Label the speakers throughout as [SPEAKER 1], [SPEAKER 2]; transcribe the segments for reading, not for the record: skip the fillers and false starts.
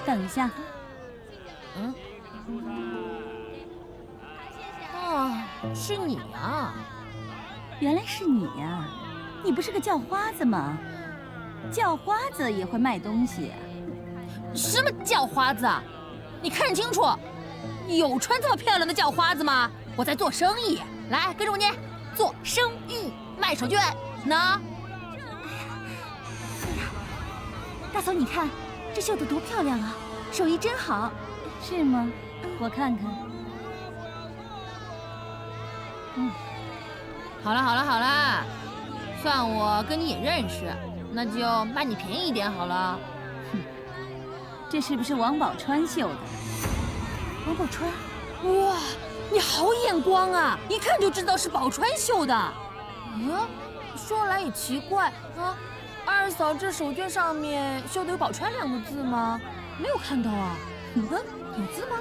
[SPEAKER 1] 等一下。
[SPEAKER 2] 是你啊！
[SPEAKER 1] 原来是你呀！你不是个叫花子吗？叫花子也会卖东西？
[SPEAKER 2] 什么叫花子？你看清楚，有穿这么漂亮的叫花子吗？我在做生意，来跟着我念，做生意卖手绢呢。
[SPEAKER 1] 大嫂，你看这绣得多漂亮啊，手艺真好，是吗？我看看。
[SPEAKER 2] 好了，算我跟你也认识，那就卖你便宜一点好了。
[SPEAKER 1] 这是不是王宝钏绣的？王宝钏？
[SPEAKER 2] 哇，你好眼光啊，一看就知道是宝钏绣的。说来也奇怪啊，二嫂这手绢上面绣的有宝钏2个字吗？没有看到啊。有字吗？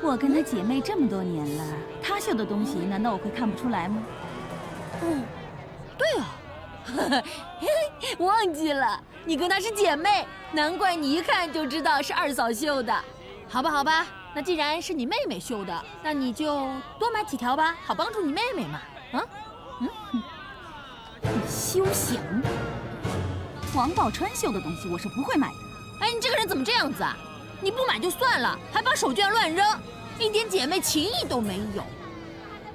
[SPEAKER 1] 我跟她姐妹这么多年了，她绣的东西难道我会看不出来吗？
[SPEAKER 2] 对啊，忘记了，你跟她是姐妹，难怪你一看就知道是二嫂绣的。好吧，那既然是你妹妹绣的，那你就多买几条吧，好帮助你妹妹嘛。
[SPEAKER 1] 你休想！王宝钏绣的东西我是不会买的。
[SPEAKER 2] 哎，你这个人怎么这样子啊？你不买就算了，还把手绢乱扔，一点姐妹情谊都没有。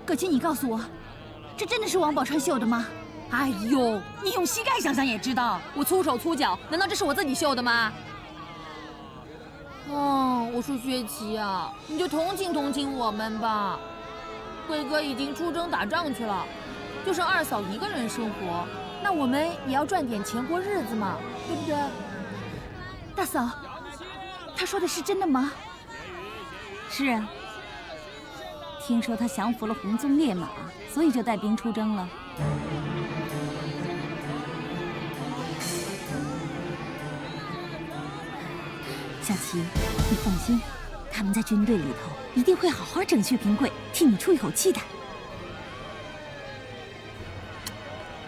[SPEAKER 1] 葛青，你告诉我，这真的是王宝钏绣的吗？
[SPEAKER 2] 哎呦，
[SPEAKER 1] 你用膝盖想想也知道，
[SPEAKER 2] 我粗手粗脚，难道这是我自己绣的吗？我说薛琪啊，你就同情同情我们吧。贵哥已经出征打仗去了，就剩二嫂一个人生活，那我们也要赚点钱过日子嘛，对不对？
[SPEAKER 1] 大嫂，他说的是真的吗？是啊，听说他降服了红鬃烈马，所以就带兵出征了。小琪，你放心，他们在军队里头一定会好好整薛平贵，替你出一口气的。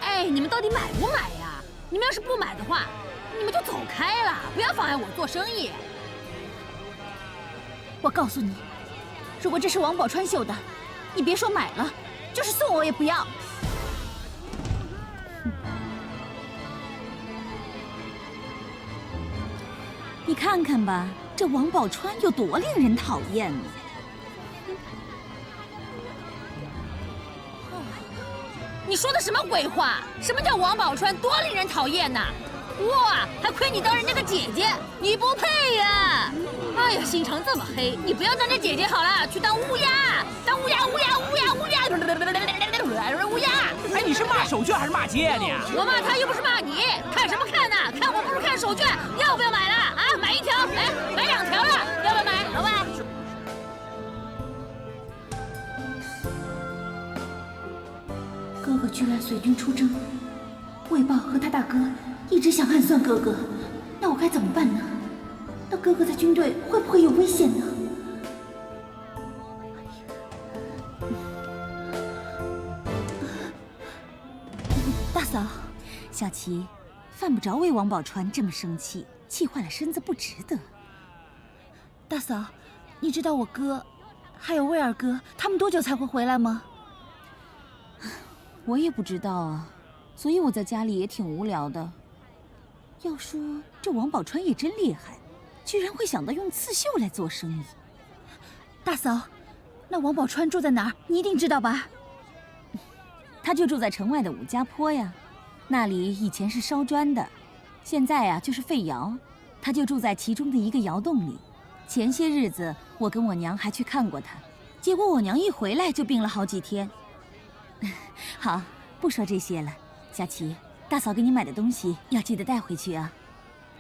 [SPEAKER 2] 哎，你们到底买不买呀？你们要是不买的话，你们就走开了，不要妨碍我做生意。
[SPEAKER 1] 我告诉你，如果这是王宝钏绣的，你别说买了，就是送我也不要。你看看吧，这王宝钏有多令人讨厌呢！
[SPEAKER 2] 你说的什么鬼话？什么叫王宝钏多令人讨厌呐？哇，还亏你当人家的姐姐，你不配呀！哎呀，心肠这么黑，你不要当这姐姐好了，去当乌鸦，当乌鸦。
[SPEAKER 3] 哎，你是骂手绢还是骂街你？
[SPEAKER 2] 我骂他又不是骂你，看什么看呢？看我不如看手绢，要不要买了啊？买1条，哎，买2条了，要不要买？好吧。
[SPEAKER 1] 哥哥居然随军出征，魏豹和他大哥一直想暗算哥哥，那我该怎么办呢？那哥哥在军队会不会有危险呢？大嫂，小琪，犯不着为王宝钏这么生气，气坏了身子不值得。大嫂，你知道我哥还有魏二哥他们多久才会回来吗？我也不知道啊，所以我在家里也挺无聊的。要说这王宝钏也真厉害，居然会想到用刺绣来做生意。大嫂，那王宝钏住在哪儿？你一定知道吧？他就住在城外的武家坡呀，那里以前是烧砖的，现在呀就是废窑。他就住在其中的一个窑洞里。前些日子我跟我娘还去看过他，结果我娘一回来就病了好几天。好，不说这些了。小琪，大嫂给你买的东西要记得带回去啊。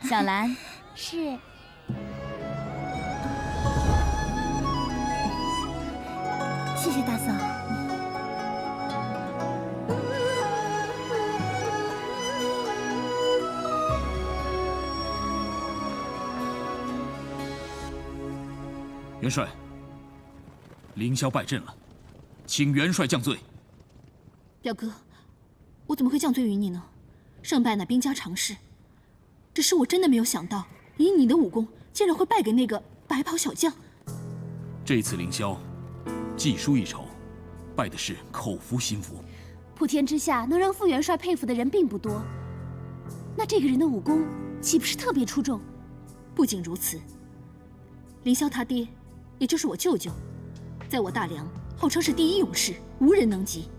[SPEAKER 1] 小兰，
[SPEAKER 4] 是。
[SPEAKER 1] 谢谢大嫂。
[SPEAKER 5] 元帅，凌霄败阵了，请元帅降罪。
[SPEAKER 4] 表哥，我怎么会降罪于你呢？胜败乃兵家常事。只是我真的没有想到，以你的武功，竟然会败给那个白袍小将。
[SPEAKER 5] 这次凌霄技输一筹，败的是口服心服。
[SPEAKER 1] 普天之下能让副元帅佩服的人并不多，那这个人的武功岂不是特别出众？
[SPEAKER 4] 不仅如此，凌霄他爹，也就是我舅舅，在我大梁号称是第一勇士，无人能及。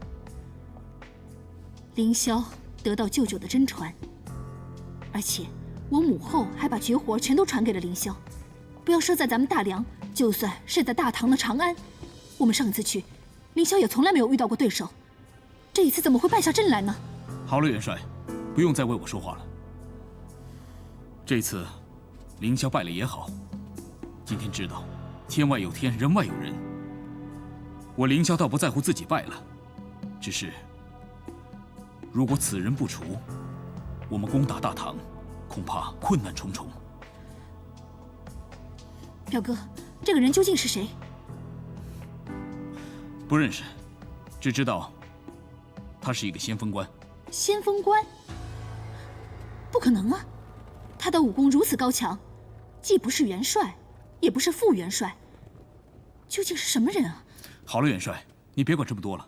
[SPEAKER 4] 凌霄得到舅舅的真传，而且我母后还把绝活全都传给了凌霄。不要说在咱们大梁，就算是在大唐的长安，我们上一次去，凌霄也从来没有遇到过对手。这一次怎么会败下阵来呢？
[SPEAKER 5] 好了，元帅，不用再为我说话了。这次凌霄败了也好，今天知道天外有天，人外有人。我凌霄倒不在乎自己败了，只是如果此人不除，我们攻打大唐恐怕困难重重。
[SPEAKER 4] 表哥，这个人究竟是谁？
[SPEAKER 5] 不认识，只知道他是一个先锋官。
[SPEAKER 4] 先锋官？不可能啊！他的武功如此高强，既不是元帅，也不是副元帅，究竟是什么人啊？
[SPEAKER 5] 好了，元帅，你别管这么多了。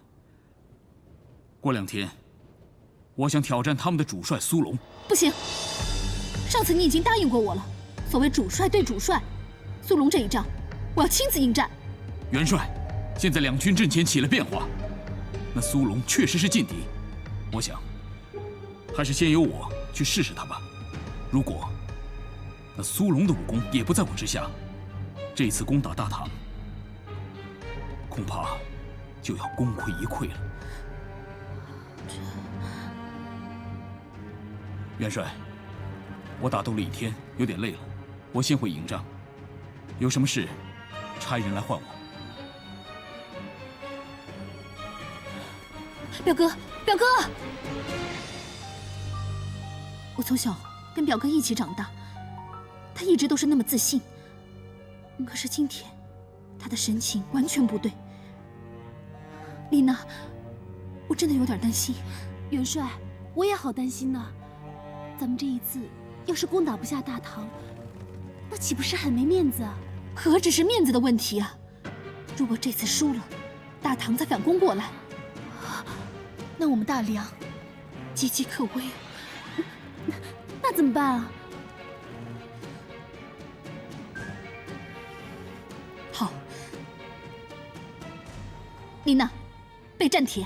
[SPEAKER 5] 过2天，我想挑战他们的主帅苏龙。
[SPEAKER 4] 不行，上次你已经答应过我了。所谓主帅对主帅，苏龙这一仗，我要亲自应战。
[SPEAKER 5] 元帅，现在两军阵前起了变化，那苏龙确实是劲敌，我想，还是先由我去试试他吧。如果那苏龙的武功也不在我之下，这次攻打大唐，恐怕就要功亏一篑了。元帅，我打斗了1天，有点累了，我先回营帐。有什么事，差人来唤我。
[SPEAKER 4] 表哥，表哥！我从小跟表哥一起长大，他一直都是那么自信。可是今天，他的神情完全不对。丽娜，我真的有点担心。
[SPEAKER 1] 元帅，我也好担心呢。咱们这一次要是攻打不下大唐，那岂不是很没面子啊？
[SPEAKER 4] 何止是面子的问题啊！如果这次输了，大唐再反攻过来，那我们大梁岌岌可危。
[SPEAKER 1] 那怎么办啊？
[SPEAKER 4] 好，丽娜，备战帖，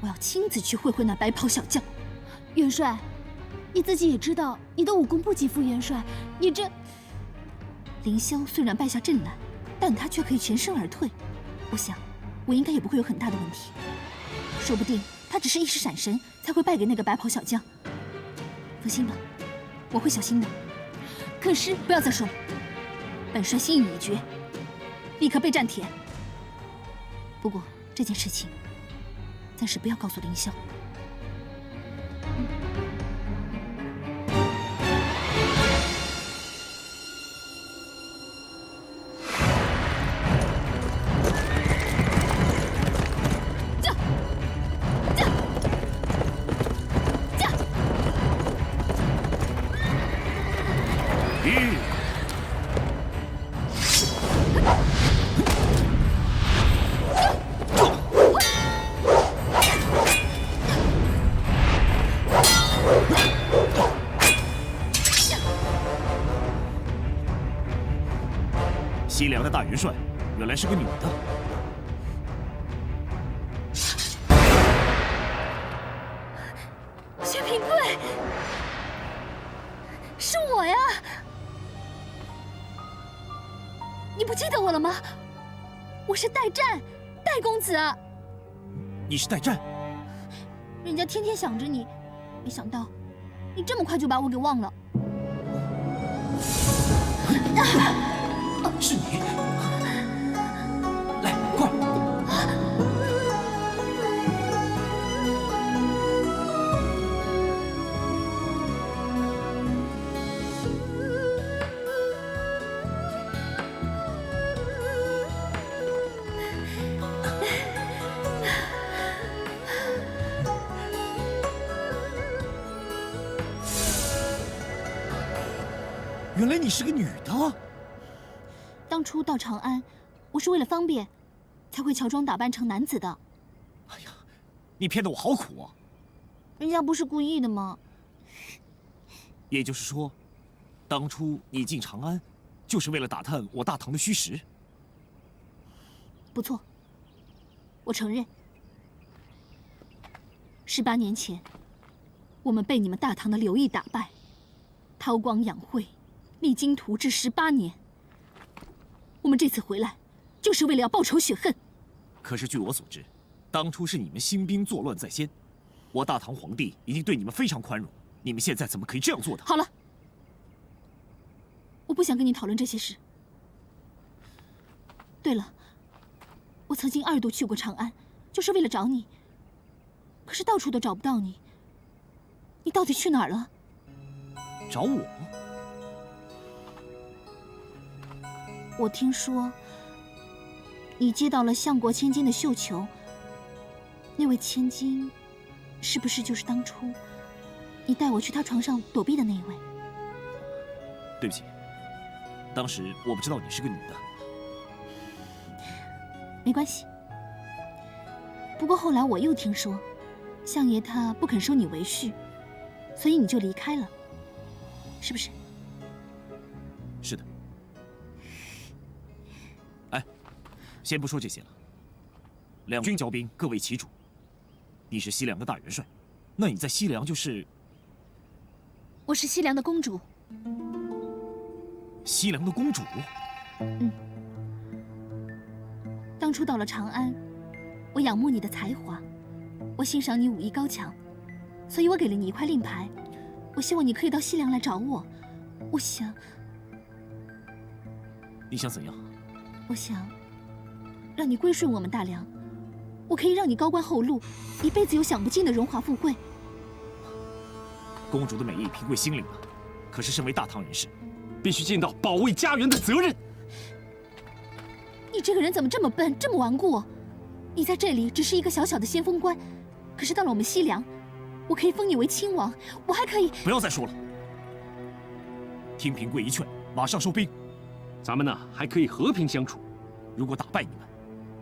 [SPEAKER 4] 我要亲自去会会那白袍小将。
[SPEAKER 1] 元帅，你自己也知道，你的武功不及副元帅，你这……
[SPEAKER 4] 凌霄虽然败下阵来，但他却可以全身而退。我想，我应该也不会有很大的问题。说不定他只是一时闪神，才会败给那个白袍小将。放心吧，我会小心的。可是不要再说了，本帅心意已决，立刻备战帖。不过这件事情，暂时不要告诉凌霄。
[SPEAKER 3] 西凉的大元帅原来是个女的。
[SPEAKER 4] 薛平贵，是我呀！你不记得我了吗？我是代战，代公子。
[SPEAKER 3] 你是代战？
[SPEAKER 4] 人家天天想着你，没想到你这么快就把我给忘了。
[SPEAKER 3] 是你，来，快！原原来你是个女的。
[SPEAKER 4] 当初到长安，我是为了方便，才会乔装打扮成男子的。
[SPEAKER 3] 哎呀，你骗得我好苦啊！
[SPEAKER 4] 人家不是故意的吗？
[SPEAKER 3] 也就是说，当初你进长安，就是为了打探我大唐的虚实。
[SPEAKER 4] 不错，我承认。18年前，我们被你们大唐的刘毅打败，韬光养晦，励精图治18年。我们这次回来，就是为了要报仇雪恨。
[SPEAKER 3] 可是据我所知，当初是你们兴兵作乱在先，我大唐皇帝已经对你们非常宽容，你们现在怎么可以这样做的？
[SPEAKER 4] 好了，我不想跟你讨论这些事。对了，我曾经2度去过长安，就是为了找你，可是到处都找不到你。你到底去哪儿了？
[SPEAKER 3] 找我？
[SPEAKER 4] 我听说你接到了相国千金的绣球，那位千金是不是就是当初你带我去她床上躲避的那一位？
[SPEAKER 3] 对不起，当时我不知道你是个女的。
[SPEAKER 4] 没关系。不过后来我又听说，相爷他不肯收你为婿，所以你就离开了，是不是？
[SPEAKER 3] 是的。哎，先不说这些了。两军交兵，各为其主。你是西凉的大元帅，那你在西凉就是？
[SPEAKER 4] 我是西凉的公主。
[SPEAKER 3] 西凉的公主？
[SPEAKER 4] 嗯。当初到了长安，我仰慕你的才华，我欣赏你武艺高强，所以我给了你一块令牌，我希望你可以到西凉来找我。我想，
[SPEAKER 3] 你想怎样？
[SPEAKER 4] 我想让你归顺我们大梁，我可以让你高官厚禄，一辈子有享不尽的荣华富贵。
[SPEAKER 3] 公主的美意，平贵心领了。可是身为大唐人士，
[SPEAKER 6] 必须尽到保卫家园的责任。
[SPEAKER 4] 你这个人怎么这么笨，这么顽固？你在这里只是一个小小的先锋官，可是到了我们西凉，我可以封你为亲王，我还可以……
[SPEAKER 3] 不要再说了，听平贵一劝，马上收兵。
[SPEAKER 6] 咱们呢还可以和平相处。
[SPEAKER 3] 如果打败你们，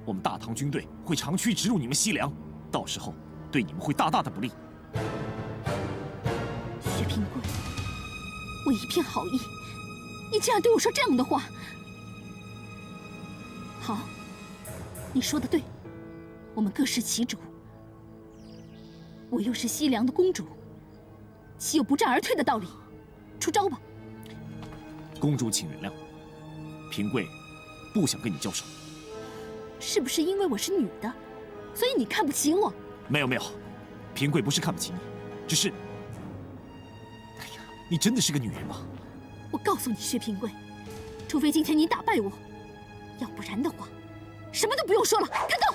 [SPEAKER 3] 我们大唐军队会长驱直入你们西凉，到时候对你们会大大的不利。
[SPEAKER 4] 薛平贵，我一片好意，你竟然对我说这样的话！好，你说的对，我们各司其主。我又是西凉的公主，岂有不战而退的道理？出招吧！
[SPEAKER 3] 公主，请原谅，平贵不想跟你交手。
[SPEAKER 4] 是不是因为我是女的，所以你看不起我？
[SPEAKER 3] 没有没有，平贵不是看不起你，只是……哎呀，你真的是个女人吗？
[SPEAKER 4] 我告诉你，薛平贵，除非今天你打败我，要不然的话，什么都不用说了，看到！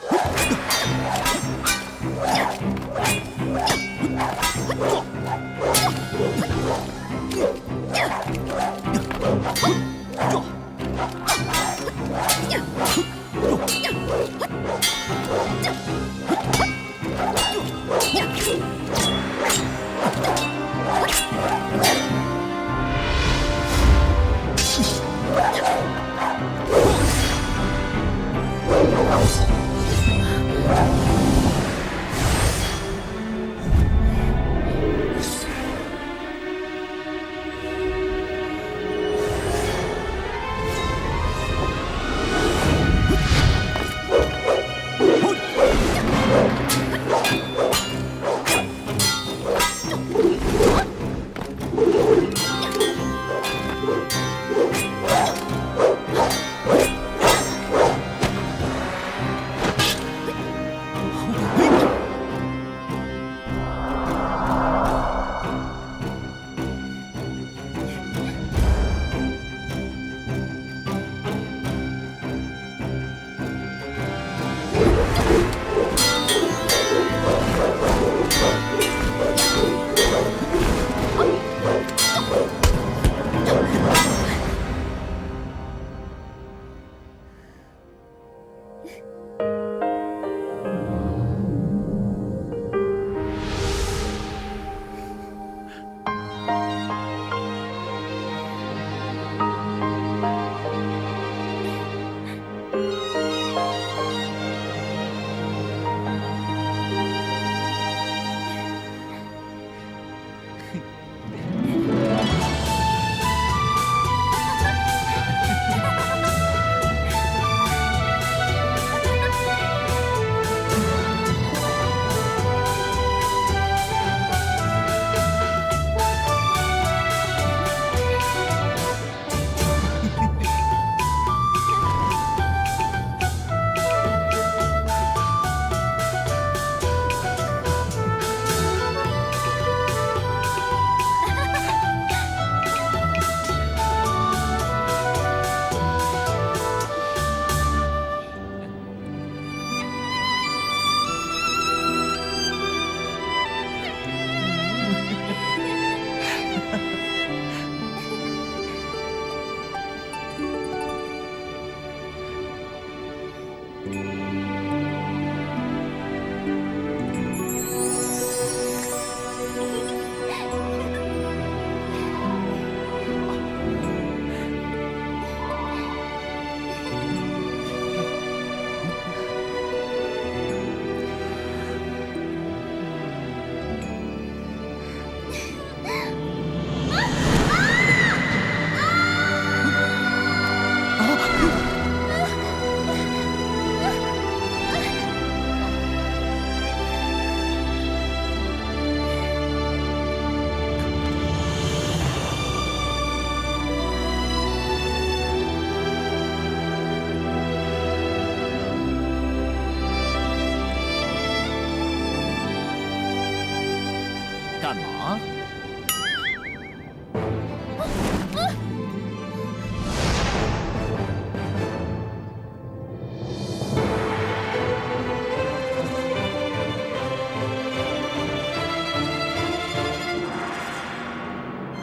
[SPEAKER 3] 干嘛？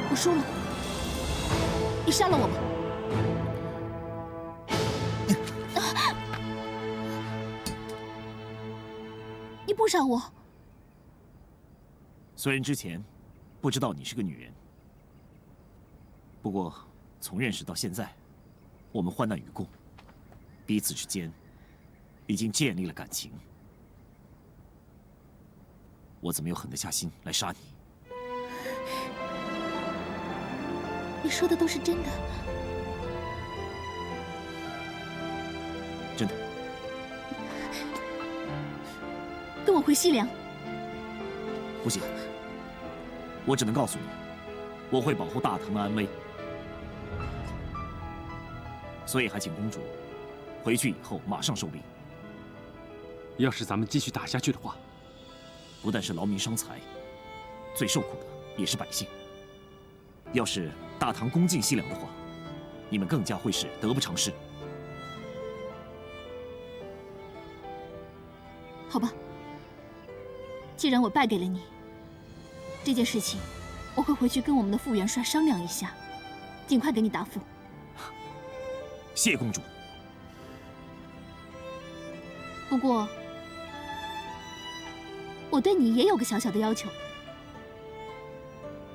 [SPEAKER 4] 我输了，你杀了我吧。你不杀我。
[SPEAKER 3] 虽然之前不知道你是个女人，不过从认识到现在，我们患难与共，彼此之间已经建立了感情。我怎么又狠得下心来杀你？
[SPEAKER 4] 你说的都是真的。
[SPEAKER 3] 真的。
[SPEAKER 4] 跟我回西凉。
[SPEAKER 3] 不行。 我只能告诉你，我会保护大唐的安危，所以还请公主回去以后马上收兵。
[SPEAKER 6] 要是咱们继续打下去的话，
[SPEAKER 3] 不但是劳民伤财，最受苦的也是百姓。要是大唐攻进西凉的话，你们更加会是得不偿失。
[SPEAKER 4] 好吧，既然我败给了你。 这件事情，我会回去跟我们的副元帅商量一下，尽快给你答复。
[SPEAKER 3] 谢公主。
[SPEAKER 4] 不过，我对你也有个小小的要求。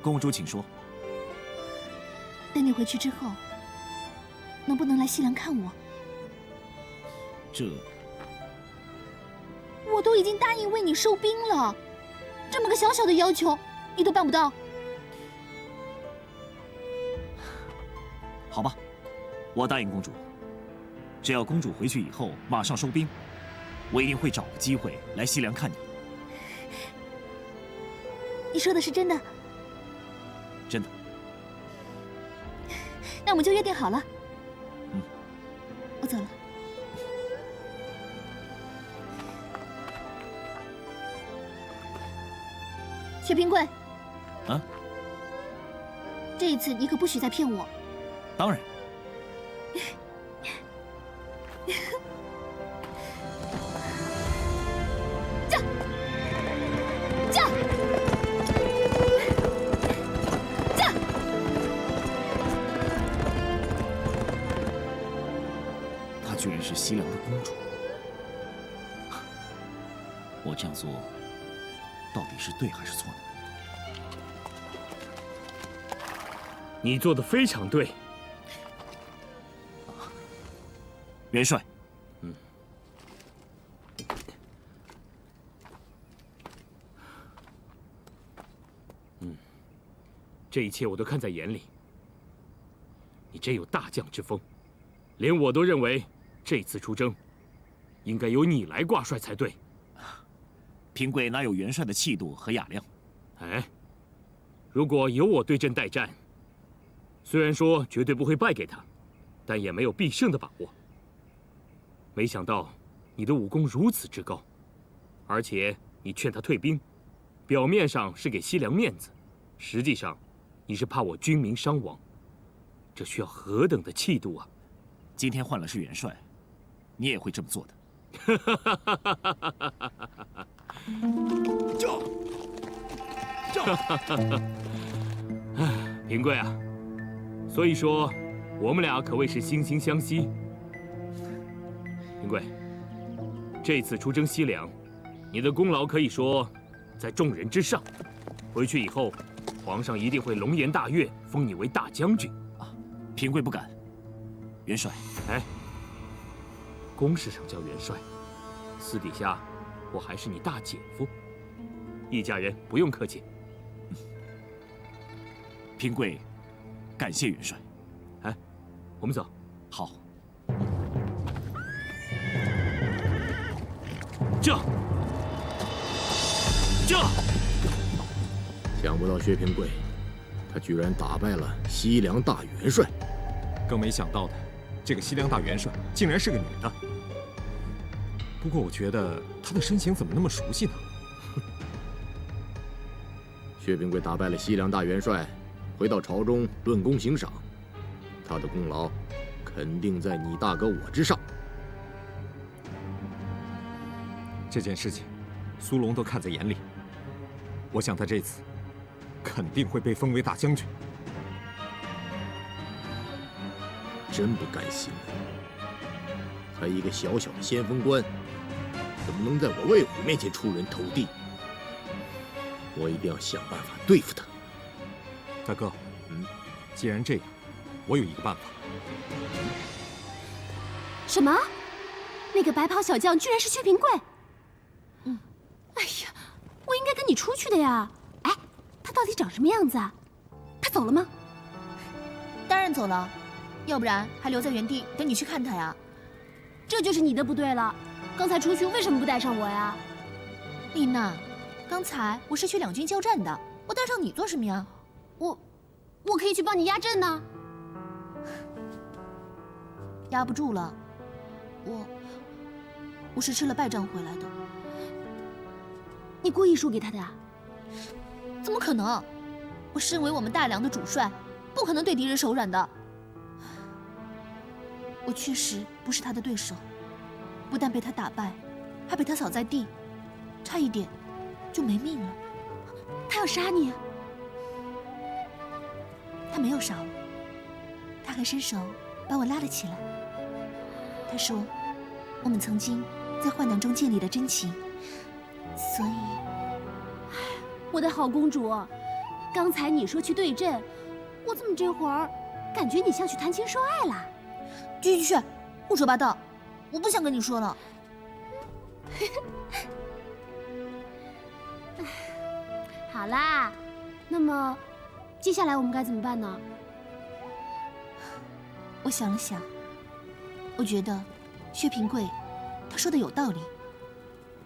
[SPEAKER 3] 公主，请说。
[SPEAKER 4] 等你回去之后，能不能来西凉看我？
[SPEAKER 3] 这……
[SPEAKER 4] 我都已经答应为你收兵了，这么个小小的要求。 你都办不到，
[SPEAKER 3] 好吧，我答应公主，只要公主回去以后马上收兵，我一定会找个机会来西凉看你。
[SPEAKER 4] 你说的是真的？
[SPEAKER 3] 真的。
[SPEAKER 4] 那我们就约定好了。
[SPEAKER 3] 嗯，
[SPEAKER 4] 我走了。薛平贵。
[SPEAKER 3] 啊！
[SPEAKER 4] 这一次你可不许再骗我。
[SPEAKER 3] 当然。
[SPEAKER 4] 驾！驾！驾！
[SPEAKER 3] 她居然是西凉的公主，我这样做到底是对还是错呢？
[SPEAKER 6] 你做的非常对，
[SPEAKER 3] 元帅。
[SPEAKER 6] 这一切我都看在眼里。你真有大将之风，连我都认为这次出征应该由你来挂帅才对。
[SPEAKER 3] 平贵哪有元帅的气度和雅量？
[SPEAKER 6] 哎，如果由我对阵待战。 虽然说绝对不会败给他，但也没有必胜的把握。没想到你的武功如此之高，而且你劝他退兵，表面上是给西凉面子，实际上你是怕我军民伤亡，这需要何等的气度啊！
[SPEAKER 3] 今天换了是元帅，你也会这么做的。
[SPEAKER 6] 平贵啊！ 所以说，我们俩可谓是惺惺相惜。平贵，这次出征西凉，你的功劳可以说在众人之上。回去以后，皇上一定会龙颜大悦，封你为大将军。
[SPEAKER 3] 平贵不敢。元帅，
[SPEAKER 6] 哎，公事上叫元帅，私底下我还是你大姐夫。一家人不用客气。
[SPEAKER 3] 平贵感谢元帅。
[SPEAKER 6] 哎，我们走。
[SPEAKER 3] 好。
[SPEAKER 6] 这。
[SPEAKER 7] 想不到薛平贵，他居然打败了西凉大元帅。
[SPEAKER 8] 更没想到的，这个西凉大元帅竟然是个女的。不过我觉得她的身形怎么那么熟悉呢？
[SPEAKER 7] 薛平贵打败了西凉大元帅，回到朝中论功行赏，他的功劳肯定在你大哥我之上。
[SPEAKER 8] 这件事情，苏龙都看在眼里。我想他这次肯定会被封为大将军。
[SPEAKER 7] 真不甘心啊！他一个小小的先锋官，怎么能在我魏虎面前出人头地？我一定要想办法对付他。
[SPEAKER 8] 大哥，既然这样，我有一个办法。
[SPEAKER 4] 什么？那个白袍小将居然是薛平贵？哎呀，我应该跟你出去的呀！哎，他到底长什么样子啊？他走了吗？
[SPEAKER 2] 当然走了，要不然还留在原地等你去看他呀。
[SPEAKER 4] 这就是你的不对了。刚才出去为什么不带上我呀？
[SPEAKER 2] 丽娜，刚才我是去两军交战的，我带上你做什么呀？
[SPEAKER 4] 我可以去帮你压阵呢。
[SPEAKER 2] 压不住了，我是吃了败仗回来的。
[SPEAKER 4] 你故意输给他的啊？
[SPEAKER 2] 怎么可能？我身为我们大梁的主帅，不可能对敌人手软的。我确实不是他的对手，不但被他打败，还被他扫在地，差一点就没命了。
[SPEAKER 4] 他要杀你？
[SPEAKER 2] 他没有杀我，他还伸手把我拉了起来。他说，我们曾经在患难中建立了真情，所以，
[SPEAKER 4] 我的好公主，刚才你说去对阵，我怎么这会儿感觉你像去谈情说爱了？
[SPEAKER 2] 去，胡说八道！我不想跟你说了。
[SPEAKER 4] 好啦，那么接下来我们该怎么办呢？
[SPEAKER 2] 我想了想，我觉得薛平贵他说的有道理，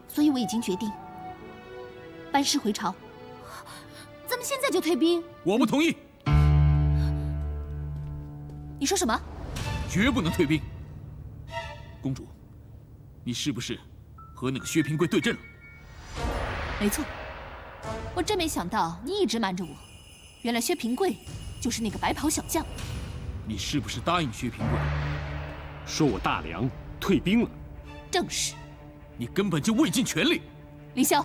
[SPEAKER 2] 所以我已经决定班师回朝。
[SPEAKER 4] 咱们现在就退兵？
[SPEAKER 5] 我不同意。
[SPEAKER 2] 你说什么？
[SPEAKER 5] 绝不能退兵。公主，你是不是和那个薛平贵对阵了？
[SPEAKER 2] 没错，我真没想到你一直瞒着我，原来薛平贵就是那个白袍小将。
[SPEAKER 5] 你是不是答应薛平贵，
[SPEAKER 6] 说我大梁退兵了？
[SPEAKER 2] 正是。
[SPEAKER 5] 你根本就未尽全力。
[SPEAKER 2] 凌霄，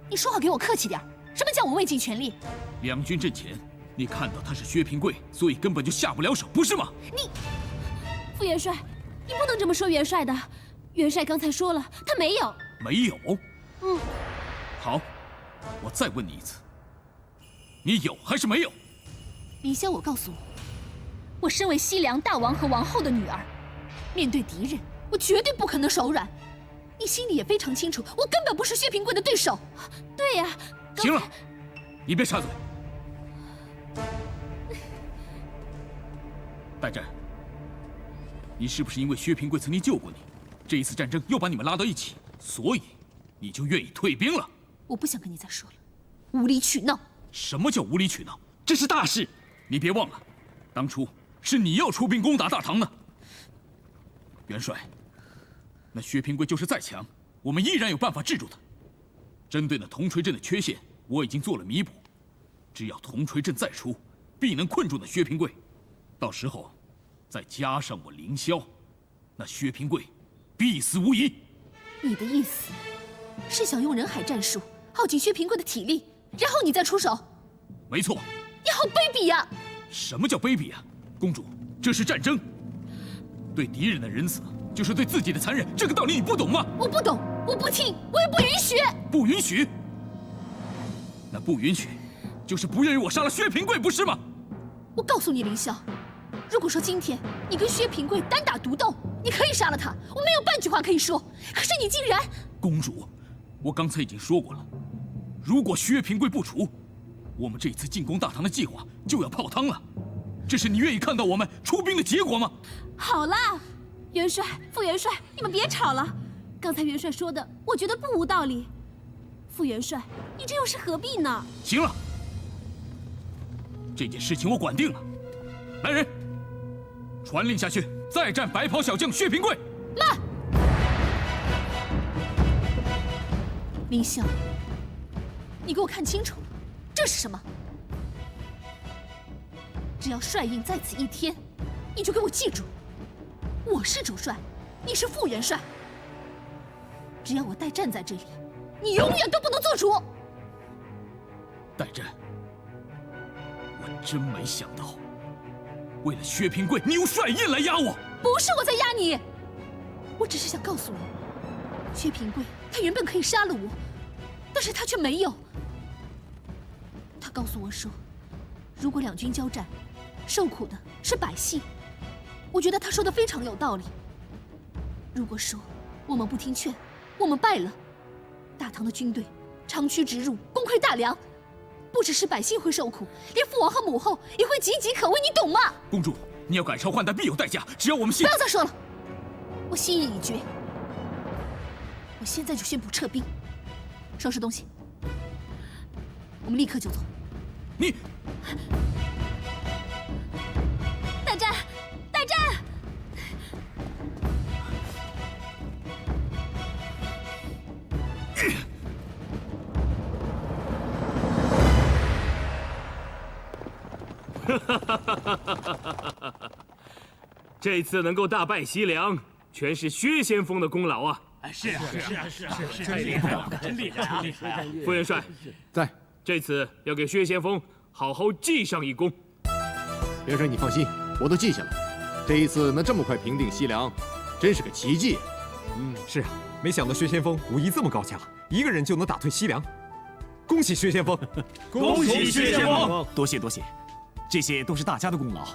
[SPEAKER 2] 你说话给我客气点。什么叫我未尽全力？
[SPEAKER 5] 两军阵前，你看到他是薛平贵，所以根本就下不了手，不是吗？
[SPEAKER 4] 你，副元帅，你不能这么说元帅的。元帅刚才说了，他没有。
[SPEAKER 5] 没有？好，我再问你一次，你有还是没有？
[SPEAKER 2] 凌霄，我告诉你，我身为西凉大王和王后的女儿，面对敌人，我绝对不可能手软。你心里也非常清楚，我根本不是薛平贵的对手。
[SPEAKER 4] 对呀。
[SPEAKER 5] 行了，你别插嘴。代战，你是不是因为薛平贵曾经救过你，这一次战争又把你们拉到一起，所以你就愿意退兵了？
[SPEAKER 2] 我不想跟你再说了，无理取闹。
[SPEAKER 5] 什么叫无理取闹？这是大事，你别忘了，当初是你要出兵攻打大唐的。元帅，那薛平贵就是再强，我们依然有办法治住他。针对那铜锤阵的缺陷，我已经做了弥补。只要铜锤阵再出，必能困住那薛平贵。到时候，再加上我凌霄，那薛平贵必死无疑。
[SPEAKER 2] 你的意思是想用人海战术耗尽薛平贵的体力，然后你再出手？
[SPEAKER 5] 没错。
[SPEAKER 2] 你好卑鄙呀！
[SPEAKER 5] 什么叫卑鄙啊？公主，这是战争，对敌人的仁慈就是对自己的残忍。这个道理你不懂吗？
[SPEAKER 4] 我不懂，我不听，我也不允许。
[SPEAKER 5] 不允许？那不允许，就是不愿意我杀了薛平贵，不是吗？
[SPEAKER 4] 我告诉你，凌霄，如果说今天你跟薛平贵单打独斗，你可以杀了他，我没有半句话可以说。可是你竟然……
[SPEAKER 5] 公主，我刚才已经说过了，如果薛平贵不除，我们这次进攻大唐的计划就要泡汤了。这是你愿意看到我们出兵的结果吗？
[SPEAKER 4] 好啦，元帅、副元帅，你们别吵了。刚才元帅说的，我觉得不无道理。副元帅，你这又是何必呢？
[SPEAKER 5] 行了，这件事情我管定了。来人，传令下去，再战白袍小将薛平贵。
[SPEAKER 4] 慢！凌霄，你给我看清楚，这是什么？只要帅印在此一天，你就给我记住，我是主帅，你是副元帅。只要我待战在这里，你永远都不能做主。
[SPEAKER 5] 待战，我真没想到，为了薛平贵，你用帅印来压我。
[SPEAKER 4] 不是我在压你，我只是想告诉你，薛平贵他原本可以杀了我，但是他却没有。他告诉我说，如果两军交战，受苦的是百姓。我觉得他说的非常有道理。如果说我们不听劝，我们败了，大唐的军队长驱直入，攻溃大梁，不只是百姓会受苦，连父王和母后也会岌岌可危，你懂吗？
[SPEAKER 5] 公主，你要改朝换代必有代价，只要我们
[SPEAKER 4] 不要再说了，我心意已决，我现在就宣布撤兵，收拾东西，我们立刻就走。
[SPEAKER 5] 你
[SPEAKER 4] 待战，待战！
[SPEAKER 6] 这次能够大败西凉，全是薛先锋的功劳啊！
[SPEAKER 3] 是啊，
[SPEAKER 8] 真厉害，
[SPEAKER 3] 真厉害，厉害！
[SPEAKER 6] 副元帅，
[SPEAKER 7] 在。
[SPEAKER 6] 这次要给薛先锋好好记上一功。
[SPEAKER 7] 元帅，你放心，我都记下了。这一次能这么快平定西凉，真是个奇迹。
[SPEAKER 8] 是啊，没想到薛先锋武艺这么高强，一个人就能打退西凉。恭喜薛先锋！
[SPEAKER 3] 恭喜薛先锋！多谢多谢，这些都是大家的功劳。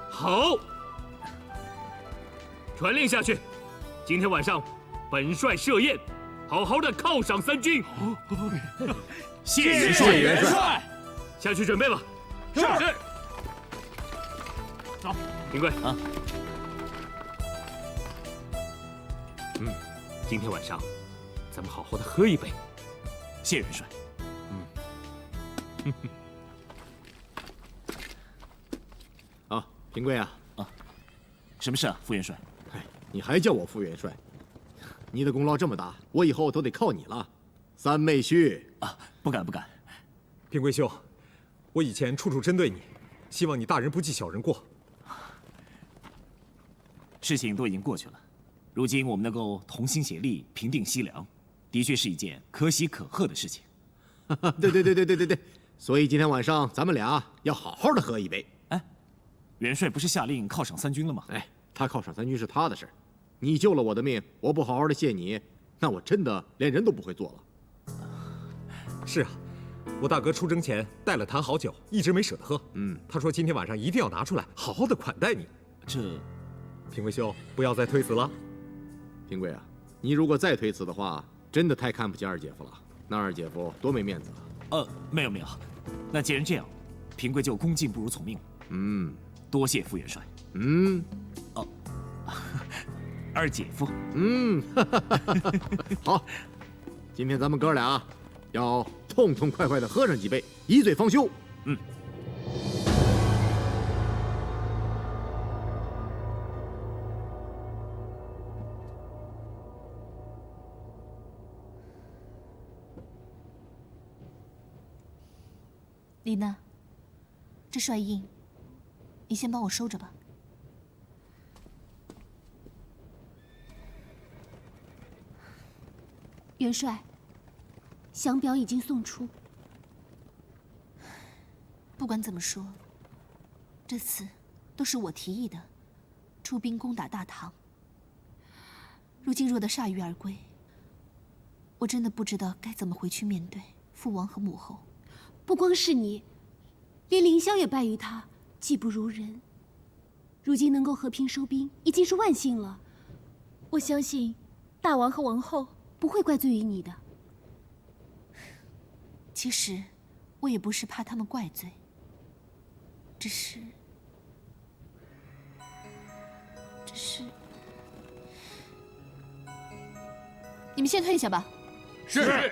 [SPEAKER 6] 好，传令下去，今天晚上本帅设宴，好好的犒赏三军。
[SPEAKER 3] 谢元帅，谢元帅。
[SPEAKER 6] 下去准备吧。
[SPEAKER 3] 是。
[SPEAKER 6] 走，平贵
[SPEAKER 3] 啊。
[SPEAKER 6] 今天晚上咱们好好的喝一杯。
[SPEAKER 3] 谢元帅。
[SPEAKER 7] 啊，平贵啊，
[SPEAKER 3] 什么事啊，副元帅？
[SPEAKER 7] 哎，你还叫我副元帅？你的功劳这么大，我以后都得靠你了。三妹婿
[SPEAKER 3] 啊，不敢不敢。
[SPEAKER 8] 平贵兄，我以前处处针对你，希望你大人不计小人过。
[SPEAKER 3] 事情都已经过去了，如今我们能够同心协力平定西凉，的确是一件可喜可贺的事情。
[SPEAKER 7] 对，所以今天晚上咱们俩要好好的喝一杯。
[SPEAKER 3] 哎，元帅不是下令犒赏三军了吗？
[SPEAKER 7] 哎，他犒赏三军是他的事儿，你救了我的命，我不好好的谢你，那我真的连人都不会做了。
[SPEAKER 8] 是啊，我大哥出征前带了坛好酒，一直没舍得喝。他说今天晚上一定要拿出来，好好的款待你。
[SPEAKER 3] 这，
[SPEAKER 8] 平贵兄，不要再推辞了。
[SPEAKER 7] 平贵啊，你如果再推辞的话，真的太看不起二姐夫了。那二姐夫多没面子啊！
[SPEAKER 3] 没有，那既然这样，平贵就恭敬不如从命了。多谢副元帅。二姐夫。
[SPEAKER 7] 好，今天咱们哥俩要痛痛快快的喝上几杯，一醉方休。
[SPEAKER 4] 李娜，这帅印，你先帮我收着吧。元帅，降表已经送出。不管怎么说，这次都是我提议的，出兵攻打大唐。如今若得铩羽而归，我真的不知道该怎么回去面对父王和母后。
[SPEAKER 9] 不光是你，连凌霄也败于他，技不如人。如今能够和平收兵，已经是万幸了。我相信，大王和王后不会怪罪于你的。
[SPEAKER 4] 其实，我也不是怕他们怪罪，只是，你们先退下吧。
[SPEAKER 7] 是。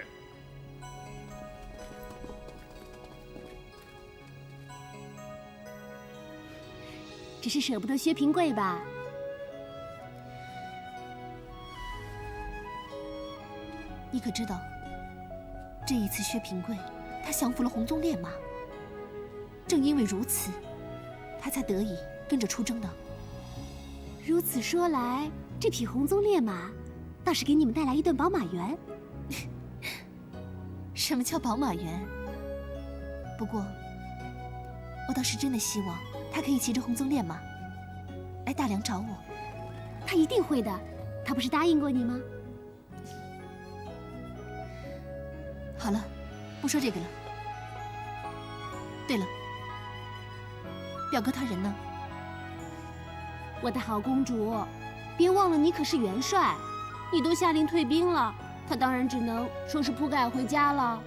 [SPEAKER 9] 只是舍不得薛平贵吧？
[SPEAKER 4] 你可知道，这一次薛平贵他降服了红鬃烈马，正因为如此，他才得以跟着出征的。
[SPEAKER 9] 如此说来，这匹红鬃烈马倒是给你们带来一段宝马园。
[SPEAKER 4] 什么叫宝马园？不过，我倒是真的希望他可以骑着红鬃烈马来大梁找我。
[SPEAKER 9] 他一定会的，他不是答应过你吗？
[SPEAKER 4] 好了，不说这个了。对了，表哥他人呢？
[SPEAKER 9] 我的好公主，别忘了你可是元帅，你都下令退兵了，他当然只能收拾铺盖回家了。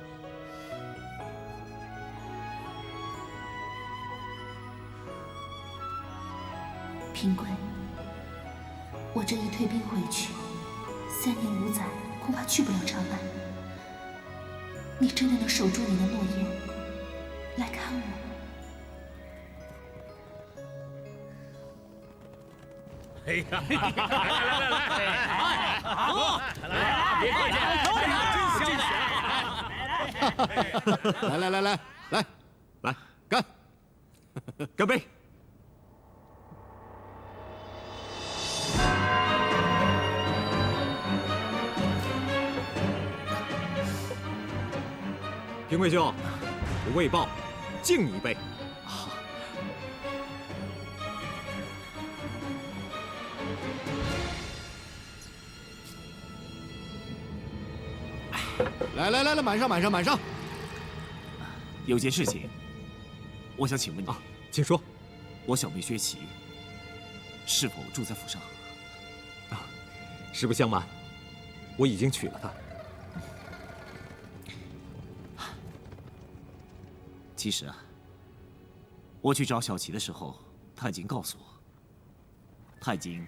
[SPEAKER 4] 平贵，我这一退兵回去，3年5载，恐怕去不了长安。你真的能守住你的诺言，来看我？
[SPEAKER 7] 哎呀！好，来，别客气，真香！来，干！干杯！平贵兄，我为报，敬你一杯。来，满上！
[SPEAKER 3] 有件事情，我想请问你。
[SPEAKER 7] 请说。
[SPEAKER 3] 我小妹薛琪是否住在府上？
[SPEAKER 7] 实不相瞒，我已经娶了她。
[SPEAKER 3] 其实啊，我去找小琪的时候，她已经告诉我，她已经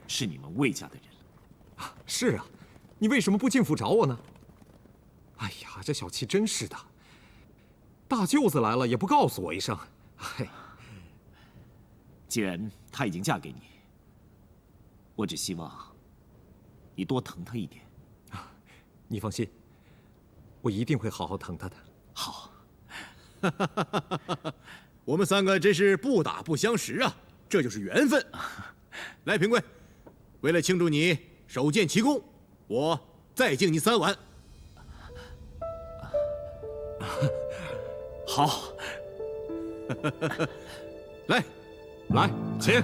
[SPEAKER 3] 是你们魏家的人了。
[SPEAKER 7] 是啊，你为什么不进府找我呢？哎呀，这小琪真是的，大舅子来了也不告诉我一声。嘿，
[SPEAKER 3] 既然她已经嫁给你，我只希望你多疼她一点。
[SPEAKER 7] 你放心，我一定会好好疼她的。
[SPEAKER 3] 好。
[SPEAKER 7] 我们3个真是不打不相识啊，这就是缘分。来，平贵，为了庆祝你首建奇功，我再敬你3碗。
[SPEAKER 3] 好。
[SPEAKER 7] 来，请。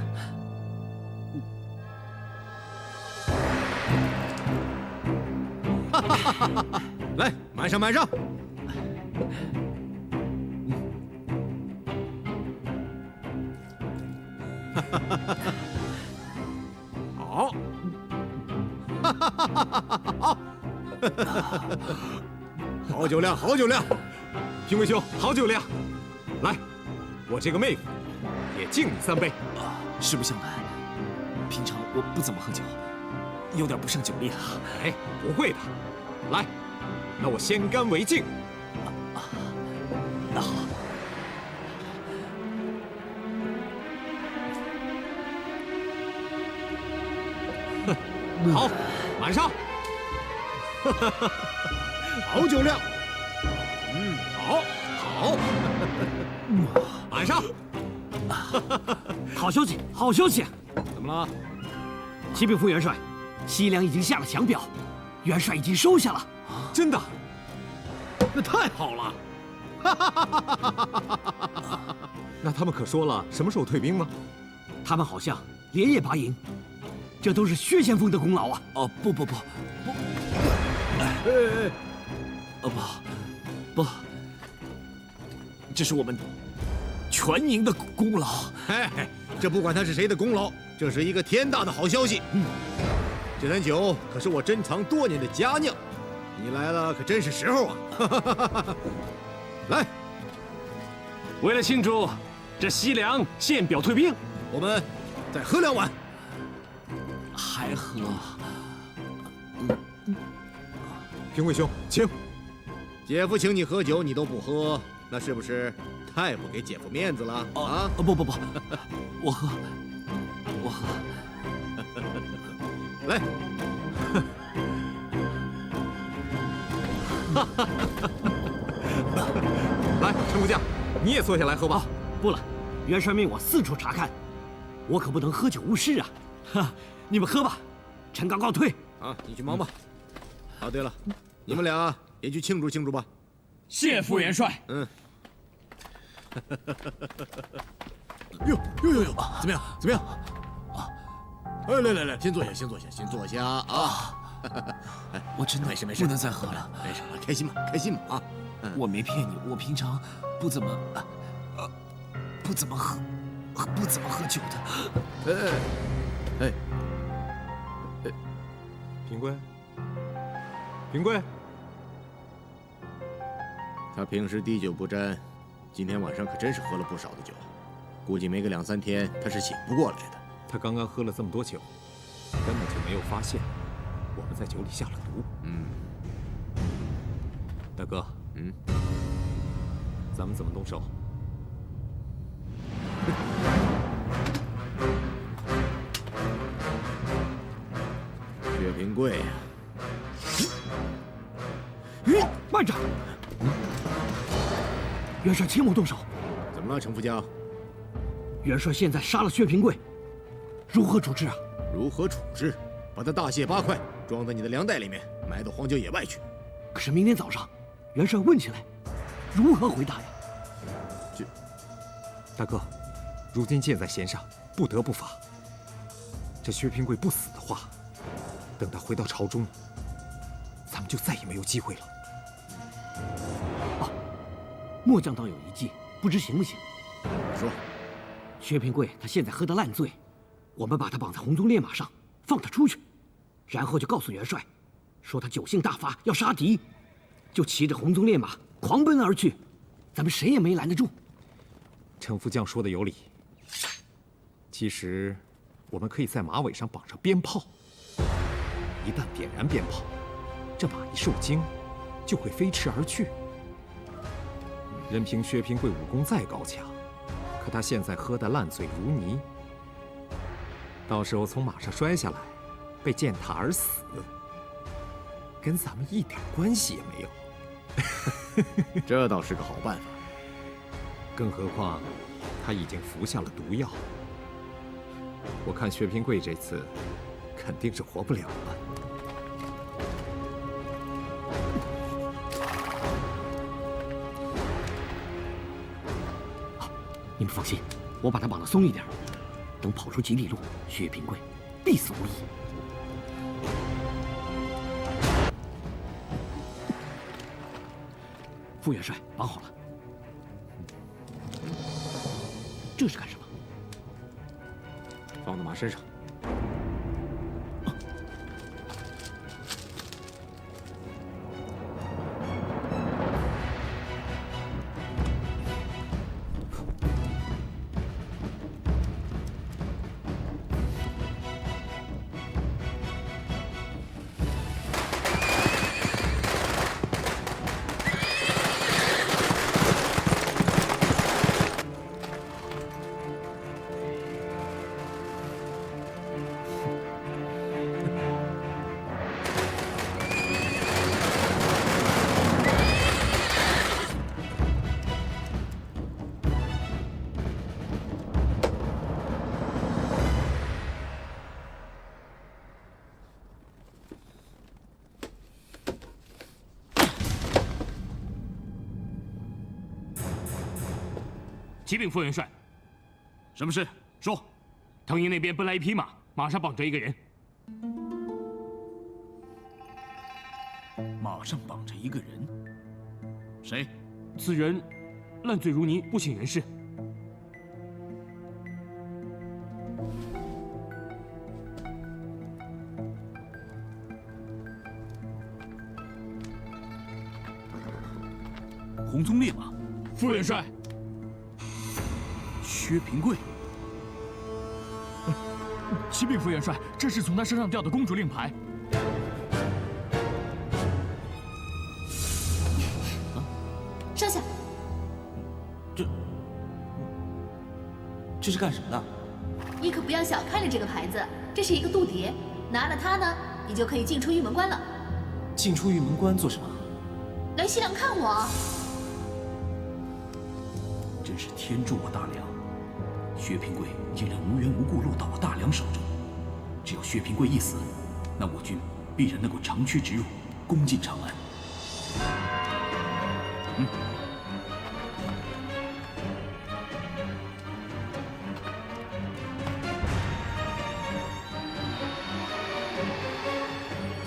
[SPEAKER 7] 来，满上。好，好酒量，平贵兄，好酒量。来，我这个妹夫也敬你3杯。
[SPEAKER 3] 实不相瞒，平常我不怎么喝酒，有点不胜酒力了。
[SPEAKER 7] 哎，不会的。来，那我先干为敬。好，满上。好酒量。好。满上。
[SPEAKER 10] 好消息！
[SPEAKER 7] 怎么了？
[SPEAKER 10] 启禀副元帅，西凉已经下了降表，元帅已经收下了。
[SPEAKER 7] 真的？
[SPEAKER 10] 那太好了！
[SPEAKER 7] 那他们可说了什么时候退兵吗？
[SPEAKER 10] 他们好像连夜拔营，这都是薛先锋的功劳啊！
[SPEAKER 3] 哦，不，不，这是我们全营的功劳。
[SPEAKER 7] 哎，这不管他是谁的功劳，这是一个天大的好消息。这坛酒可是我珍藏多年的佳酿，你来了可真是时候啊！来，
[SPEAKER 6] 为了庆祝这西凉献表退兵，
[SPEAKER 7] 我们再喝2碗。
[SPEAKER 3] 还喝？
[SPEAKER 8] 平贵兄，请。
[SPEAKER 7] 姐夫请你喝酒，你都不喝，那是不是太不给姐夫面子了啊？
[SPEAKER 3] 不，我喝。
[SPEAKER 7] 来，
[SPEAKER 8] 来，陈副将，你也坐下来喝吧。
[SPEAKER 10] 不了，元帅命我四处查看，我可不能喝酒误事啊！哈，你们喝吧，臣告告退。
[SPEAKER 7] 啊，你去忙吧。啊，对了，你们俩也去庆祝庆祝吧。
[SPEAKER 5] 谢副元帅。
[SPEAKER 7] 哟，怎么样？哎，来，先坐下啊！
[SPEAKER 3] 我真的
[SPEAKER 7] 没事，
[SPEAKER 3] 不能再喝了。
[SPEAKER 7] 没事，开心嘛啊！
[SPEAKER 3] 我没骗你，我平常不怎么喝酒的。
[SPEAKER 7] 哎，
[SPEAKER 8] 平贵，
[SPEAKER 7] 他平时滴酒不沾，今天晚上可真是喝了不少的酒，估计没个2、3天他是醒不过来的。
[SPEAKER 8] 他刚刚喝了这么多酒，根本就没有发现我们在酒里下了毒。大哥，咱们怎么动手？
[SPEAKER 7] 薛平贵呀，
[SPEAKER 10] 慢着！元帅切莫动手。
[SPEAKER 7] 怎么了，程副将？
[SPEAKER 10] 元帅现在杀了薛平贵，如何处置啊？
[SPEAKER 7] 如何处置？把他大卸8块，装在你的粮袋里面，埋到荒郊野外去。
[SPEAKER 10] 可是明天早上，元帅问起来，如何回答呀？
[SPEAKER 8] 大哥，如今箭在弦上，不得不发。这薛平贵不死的话，等他回到朝中，咱们就再也没有机会了。
[SPEAKER 10] 末将倒有一计，不知行不行？
[SPEAKER 7] 说。
[SPEAKER 10] 薛平贵他现在喝得烂醉，我们把他绑在红鬃烈马上，放他出去，然后就告诉元帅，说他酒性大发要杀敌，就骑着红鬃烈马狂奔而去，咱们谁也没拦得住。
[SPEAKER 8] 程副将说的有理。其实，我们可以在马尾上绑上鞭炮，一旦点燃鞭炮，这马一受惊，就会飞驰而去。任凭薛平贵武功再高强，可他现在喝得烂醉如泥，到时候从马上摔下来，被践踏而死，跟咱们一点关系也没有。
[SPEAKER 7] 这倒是个好办法。
[SPEAKER 8] 更何况，他已经服下了毒药。我看薛平贵这次肯定是活不了了。
[SPEAKER 10] 你们放心，我把他绑得松一点，等跑出几里路，薛平贵必死无疑。副元帅，绑好了。这是干什么？
[SPEAKER 7] 放到马身上。
[SPEAKER 6] 启禀副元帅，
[SPEAKER 5] 什么事？说。
[SPEAKER 6] 唐营那边奔来一匹马，马上绑着一个人。
[SPEAKER 5] 马上绑着一个人，谁？
[SPEAKER 6] 此人烂醉如泥，不省人事。
[SPEAKER 5] 红鬃烈马，
[SPEAKER 6] 副元帅，
[SPEAKER 5] 薛平贵。
[SPEAKER 11] 启禀副元帅，这是从他身上掉的公主令牌。
[SPEAKER 4] 收下。
[SPEAKER 3] 这是干什么的？
[SPEAKER 4] 你可不要小看了这个牌子，这是一个度牒，拿了它呢，你就可以进出玉门关了。
[SPEAKER 3] 进出玉门关做什么？
[SPEAKER 4] 来西凉看我。
[SPEAKER 5] 真是天助我大梁！薛平贵竟然无缘无故落到我大梁手中。只要薛平贵一死，那我军必然能够长驱直入，攻进长安。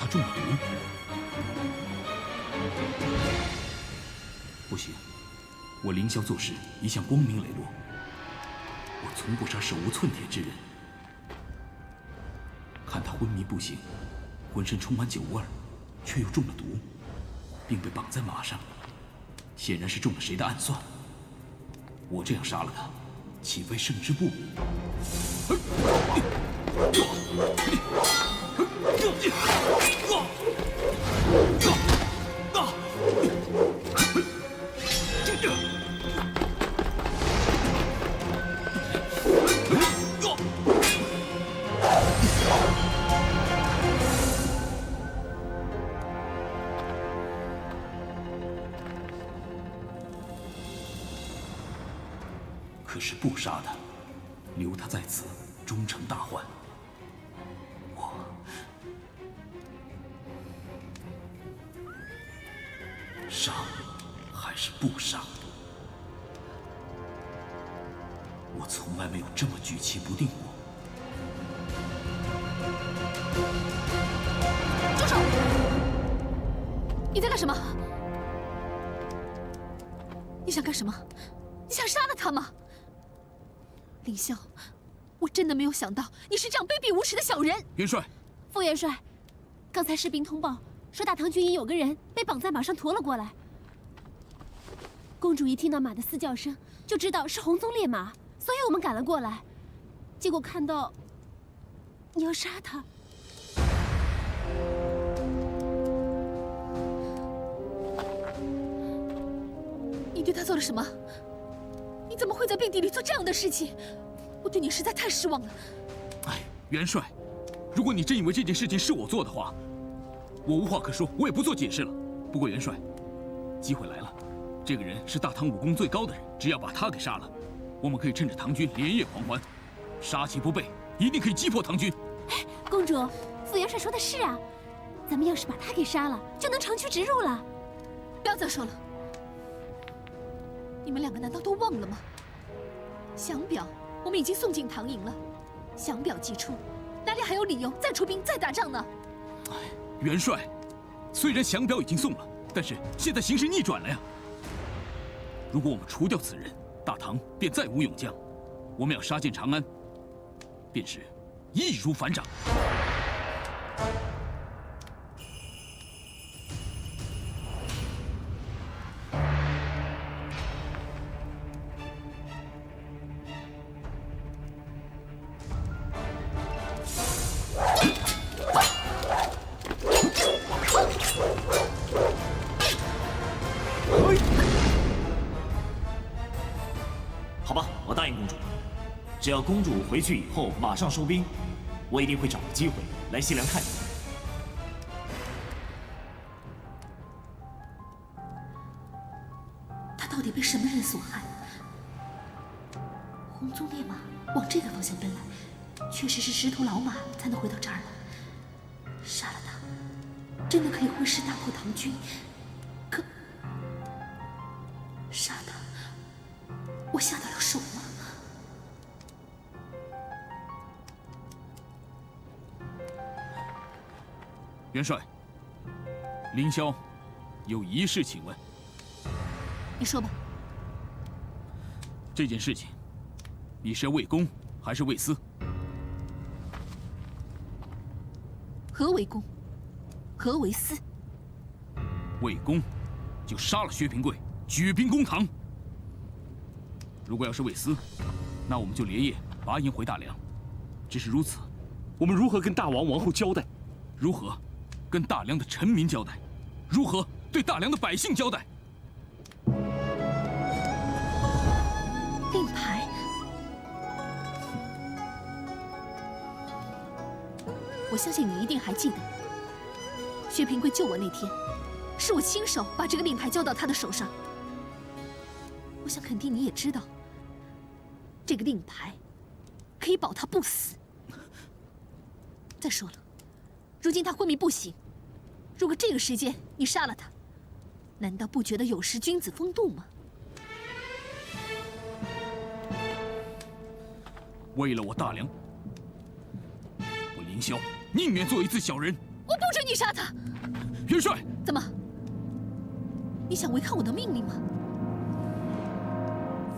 [SPEAKER 5] 他中了毒。不行，我凌霄做事一向光明磊落，我从不杀手无寸铁之人。看他昏迷不醒，浑身充满酒味儿，却又中了毒，并被绑在马上，显然是中了谁的暗算。我这样杀了他，岂非胜之不武？可是不杀他，留他在此，终成大患。我杀还是不杀？我从来没有这么举棋不定过。
[SPEAKER 4] 住手！你在干什么？你想干什么？你想杀了他吗？凌霄，我真的没有想到你是这样卑鄙无耻的小人。
[SPEAKER 5] 元帅，
[SPEAKER 9] 副元帅，刚才士兵通报说大唐军营有个人被绑在马上驮了过来。公主一听到马的嘶叫声，就知道是红鬃烈马，所以我们赶了过来。结果看到你要杀他，
[SPEAKER 4] 你对他做了什么？你怎么会在背地里做这样的事情？我对你实在太失望了。
[SPEAKER 5] 哎，元帅，如果你真以为这件事情是我做的话，我无话可说，我也不做解释了。不过元帅，机会来了，这个人是大唐武功最高的人，只要把他给杀了，我们可以趁着唐军连夜狂欢，杀其不备，一定可以击破唐军。
[SPEAKER 9] 哎，公主，副元帅说的是啊，咱们要是把他给杀了，就能长驱直入了。
[SPEAKER 4] 不要再说了，你们两个难道都忘了吗？降表我们已经送进唐营了，降表既出，哪里还有理由再出兵再打仗呢？
[SPEAKER 5] 哎，元帅，虽然降表已经送了，但是现在形势逆转了呀。如果我们除掉此人，大唐便再无勇将，我们要杀进长安，便是易如反掌。
[SPEAKER 3] 好吧，我答应公主，只要公主回去以后马上收兵，我一定会找个机会来西凉看你。
[SPEAKER 4] 他到底被什么人所害？红鬃烈马往这个方向奔来，确实是识途老马才能回到这儿来。杀了他，真的可以挥师大破唐军。可杀他，我下得了手吗？
[SPEAKER 5] 元帅，凌霄有一事请问。
[SPEAKER 4] 你说吧。
[SPEAKER 5] 这件事情，你是要为公还是为私？
[SPEAKER 4] 何为公？何为私？
[SPEAKER 5] 为公，就杀了薛平贵，举兵公堂。如果要是为私，那我们就连夜拔营回大梁。只是如此，
[SPEAKER 6] 我们如何跟大王王后交代？
[SPEAKER 5] 如何跟大梁的臣民交代？如何对大梁的百姓交代？
[SPEAKER 4] 令牌，我相信你一定还记得，薛平贵救我那天，是我亲手把这个令牌交到他的手上。我想肯定你也知道，这个令牌可以保他不死。再说了，如今他昏迷不醒，如果这个时间你杀了他，难道不觉得有失君子风度吗？
[SPEAKER 5] 为了我大梁，我凌霄宁愿做一次小人。
[SPEAKER 4] 我不准你杀他！
[SPEAKER 5] 元帅，
[SPEAKER 4] 怎么？你想违抗我的命令吗？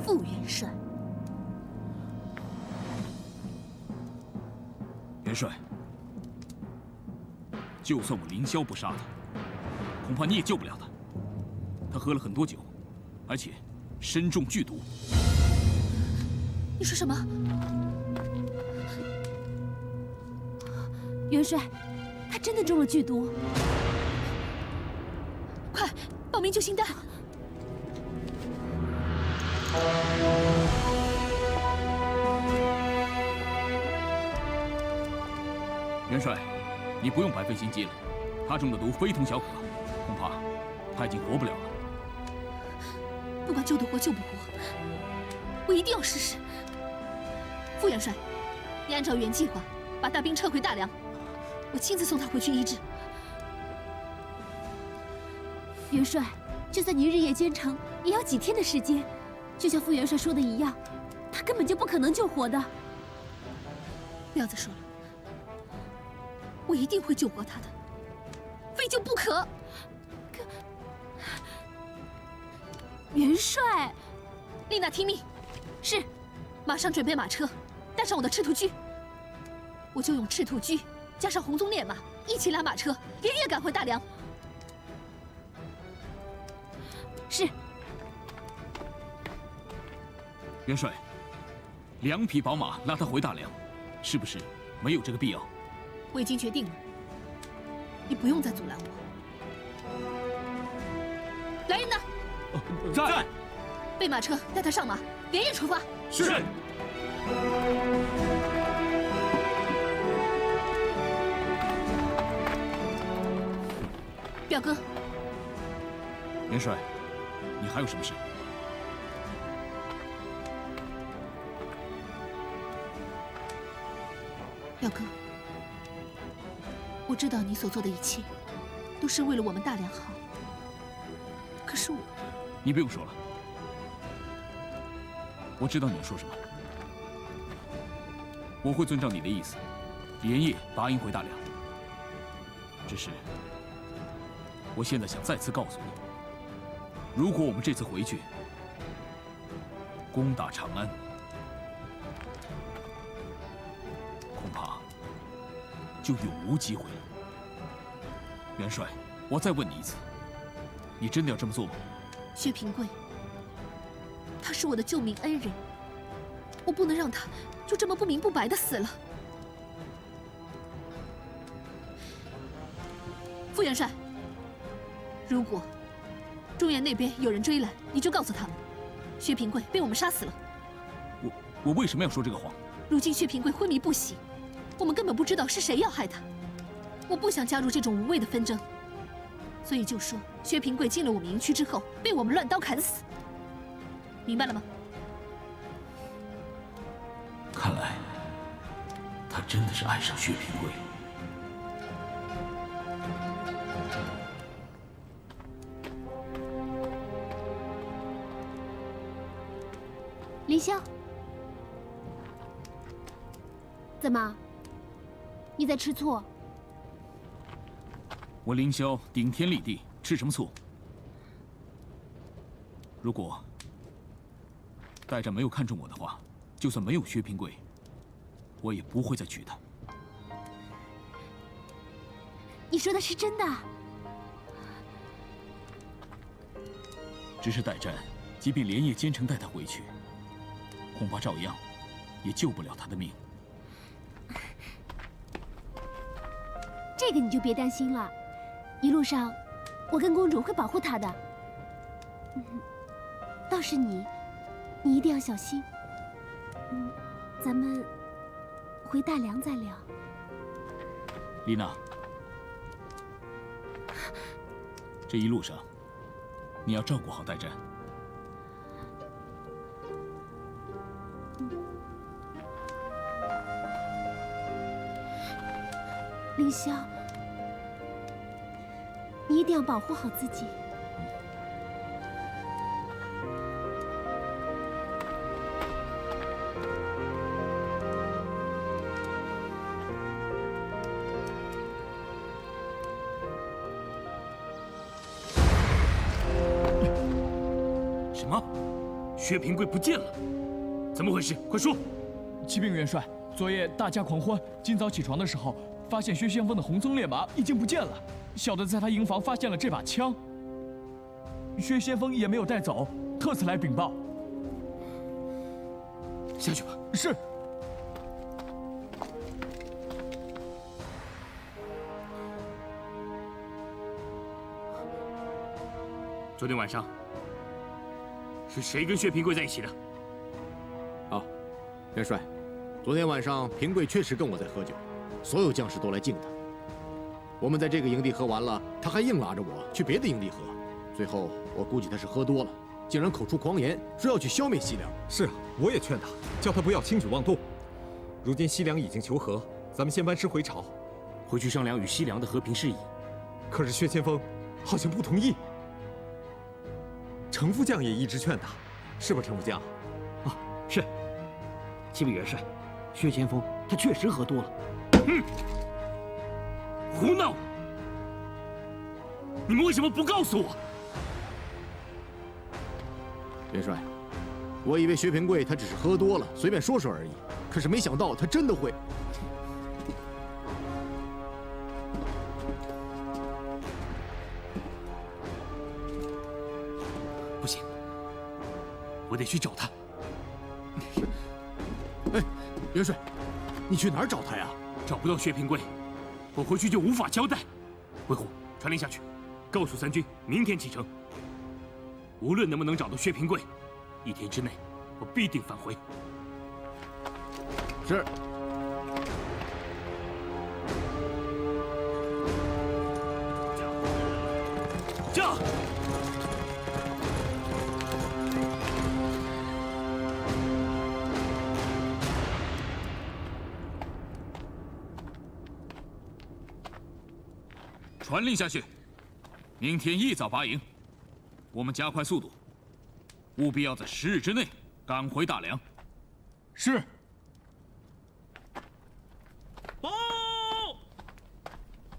[SPEAKER 4] 副元帅。
[SPEAKER 5] 元帅，就算我凌霄不杀他，恐怕你也救不了他。他喝了很多酒，而且身中剧毒。
[SPEAKER 4] 你说什么？
[SPEAKER 9] 元帅，他真的中了剧毒。
[SPEAKER 4] 快报名救星单！
[SPEAKER 5] 元帅，你不用白费心机了。他中的毒非同小可，恐怕他已经活不了了。
[SPEAKER 4] 不管救得活救不活，我一定要试试。副元帅，你按照原计划把大兵撤回大梁，我亲自送他回去医治。
[SPEAKER 9] 元帅，就算您日夜兼程，也要几天的时间。就像副元帅说的一样，他根本就不可能救活的。
[SPEAKER 4] 不要再说了，我一定会救活他的，非救不可。
[SPEAKER 9] 元帅，
[SPEAKER 4] 丽娜听命，是，马上准备马车，带上我的赤兔驹。我就用赤兔驹加上红鬃烈马，一起拉马车，连夜赶回大梁。是。
[SPEAKER 5] 元帅，2匹宝马拉他回大梁，是不是没有这个必要？
[SPEAKER 4] 我已经决定了，你不用再阻拦我。来人呐！
[SPEAKER 6] 在。
[SPEAKER 4] 备马车，带他上马，连夜出发。
[SPEAKER 6] 是。
[SPEAKER 4] 表哥，
[SPEAKER 5] 元帅，你还有什么事？
[SPEAKER 4] 表哥，我知道你所做的一切，都是为了我们大梁好。可是我……
[SPEAKER 5] 你不用说了，我知道你要说什么。我会遵照你的意思，连夜拔营回大梁。只是，我现在想再次告诉你，如果我们这次回去攻打长安，恐怕就永无机会了。元帅，我再问你一次，你真的要这么做吗？
[SPEAKER 4] 薛平贵，他是我的救命恩人，我不能让他就这么不明不白的死了。副元帅，如果中原那边有人追来，你就告诉他们，薛平贵被我们杀死了。
[SPEAKER 5] 我为什么要说这个谎？
[SPEAKER 4] 如今薛平贵昏迷不醒，我们根本不知道是谁要害他。我不想加入这种无谓的纷争，所以就说薛平贵进了我们营区之后，被我们乱刀砍死。明白了吗？
[SPEAKER 5] 看来他真的是爱上薛平贵了。
[SPEAKER 9] 凌霄，怎么？你在吃醋？
[SPEAKER 5] 我凌霄顶天立地，吃什么醋？如果代战没有看中我的话，就算没有薛平贵，我也不会再娶她。
[SPEAKER 9] 你说的是真的？
[SPEAKER 5] 只是代战，即便连夜兼程带她回去，恐怕照样也救不了她的命。
[SPEAKER 9] 这个你就别担心了，一路上我跟公主会保护她的。倒是你一定要小心。咱们回大梁再聊。
[SPEAKER 5] 丽娜，这一路上你要照顾好代战。
[SPEAKER 9] 凌霄，你一定要保护好自己。
[SPEAKER 6] 什么？薛平贵不见了？怎么回事？快说！
[SPEAKER 11] 启禀元帅，昨夜大驾狂欢，今早起床的时候，发现薛先锋的红鬃烈马已经不见了。小的在他营房发现了这把枪，薛先锋也没有带走，特此来禀报。
[SPEAKER 6] 下去吧。
[SPEAKER 11] 是。
[SPEAKER 6] 昨天晚上是谁跟薛平贵在一起的？
[SPEAKER 7] 啊，元帅，昨天晚上平贵确实跟我在喝酒，所有将士都来敬他。我们在这个营地喝完了，他还硬拉着我去别的营地喝。最后我估计他是喝多了，竟然口出狂言，说要去消灭西凉。
[SPEAKER 8] 是啊，我也劝他，叫他不要轻举妄动。如今西凉已经求和，咱们先班师回朝，
[SPEAKER 6] 回去商量与西凉的和平事宜。
[SPEAKER 8] 可是薛先锋好像不同意。程副将也一直劝他，是吧，程副将？
[SPEAKER 10] 啊，是。启禀元帅，薛先锋他确实喝多了。
[SPEAKER 6] 胡闹！你们为什么不告诉我？
[SPEAKER 7] 元帅，我以为薛平贵他只是喝多了，随便说说而已，可是没想到他真的会。
[SPEAKER 6] 不行，我得去找他。
[SPEAKER 7] 哎，元帅，你去哪儿找他呀？
[SPEAKER 6] 找不到薛平贵，我回去就无法交代。魏虎，传令下去，告诉三军明天启程。无论能不能找到薛平贵，1天之内我必定返回。
[SPEAKER 7] 是。
[SPEAKER 6] 驾！
[SPEAKER 5] 传令下去，明天一早拔营，我们加快速度，务必要在10日之内赶回大梁。
[SPEAKER 11] 是。
[SPEAKER 6] 报！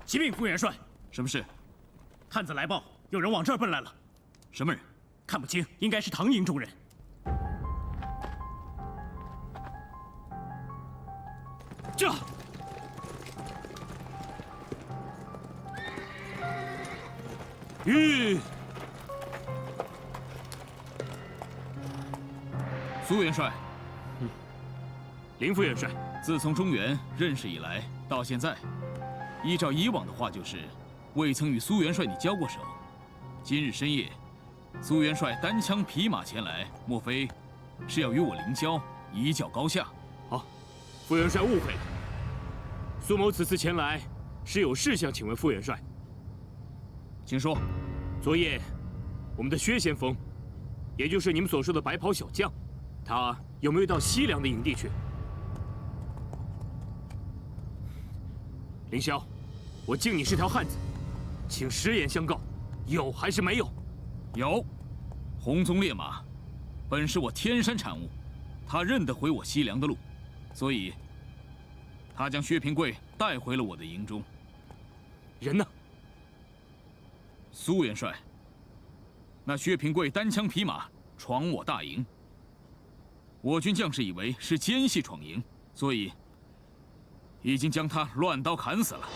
[SPEAKER 6] 启禀副元帅，
[SPEAKER 5] 什么事？
[SPEAKER 6] 探子来报，有人往这儿奔来了。
[SPEAKER 5] 什么人？
[SPEAKER 6] 看不清，应该是唐营中人。这。
[SPEAKER 5] 苏元帅，
[SPEAKER 6] 林副元帅，
[SPEAKER 5] 自从中原认识以来，到现在，依照以往的话就是，未曾与苏元帅你交过手。今日深夜，苏元帅单枪匹马前来，莫非是要与我凌霄一较高下？
[SPEAKER 6] 好，副元帅误会了。苏某此次前来是有事想请问副元帅。
[SPEAKER 5] 请说。
[SPEAKER 6] 昨夜，我们的薛先锋，也就是你们所说的白袍小将，他有没有到西凉的营地去？凌霄，我敬你是条汉子，请实言相告，有还是没有？
[SPEAKER 5] 有，红鬃烈马，本是我天山产物，他认得回我西凉的路，所以，他将薛平贵带回了我的营中。
[SPEAKER 6] 人呢？
[SPEAKER 5] 苏元帅，那薛平贵单枪匹马闯我大营，我军将士以为是奸细闯营，所以已经将他乱刀砍死了。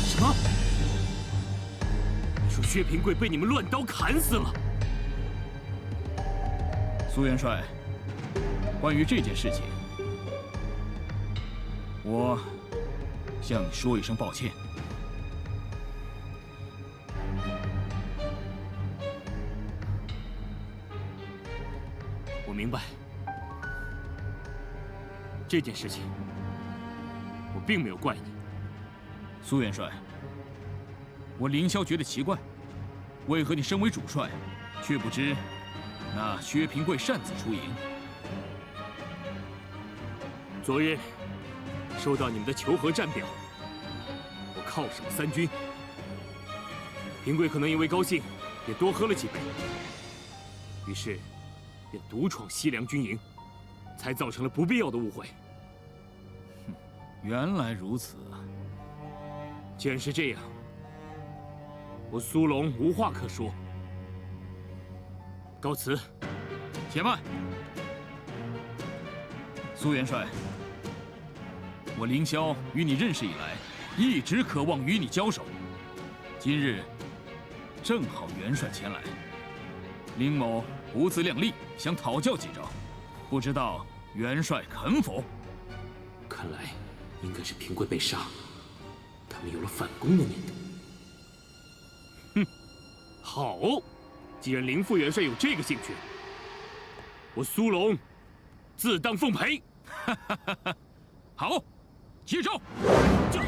[SPEAKER 6] 什么？你说薛平贵被你们乱刀砍死了？
[SPEAKER 5] 苏元帅，关于这件事情，我向你说一声抱歉。
[SPEAKER 6] 我明白，这件事情我并没有怪你。
[SPEAKER 5] 苏元帅，我凌霄觉得奇怪，为何你身为主帅，却不知那薛平贵擅自出营？
[SPEAKER 6] 昨日收到你们的求和战表，我犒赏3军。平贵可能因为高兴，也多喝了几杯，于是便独闯西凉军营，才造成了不必要的误会。
[SPEAKER 5] 原来如此。
[SPEAKER 6] 既然是这样，我苏龙无话可说，告辞。
[SPEAKER 5] 且慢，苏元帅，我凌霄与你认识以来，一直渴望与你交手。今日正好元帅前来，凌某不自量力，想讨教几招，不知道元帅肯否？
[SPEAKER 6] 看来应该是平贵被杀，他们有了反攻的念头。哼，好，既然凌副元帅有这个兴趣，我苏龙自当奉陪。
[SPEAKER 5] 好，接招！
[SPEAKER 6] 这。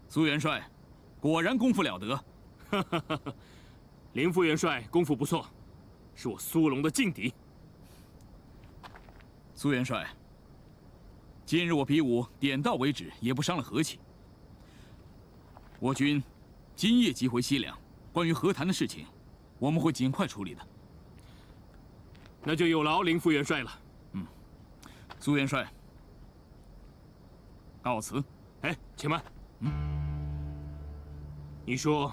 [SPEAKER 5] 苏元帅，果然功夫了得。
[SPEAKER 6] 凌副元帅功夫不错，是我苏龙的劲敌。
[SPEAKER 5] 苏元帅，今日我比武点到为止，也不伤了和气。我军今夜即回西凉，关于和谈的事情，我们会尽快处理的。
[SPEAKER 6] 那就有劳凌副元帅了。
[SPEAKER 5] 苏元帅，告辞。
[SPEAKER 6] 哎，且慢。你说，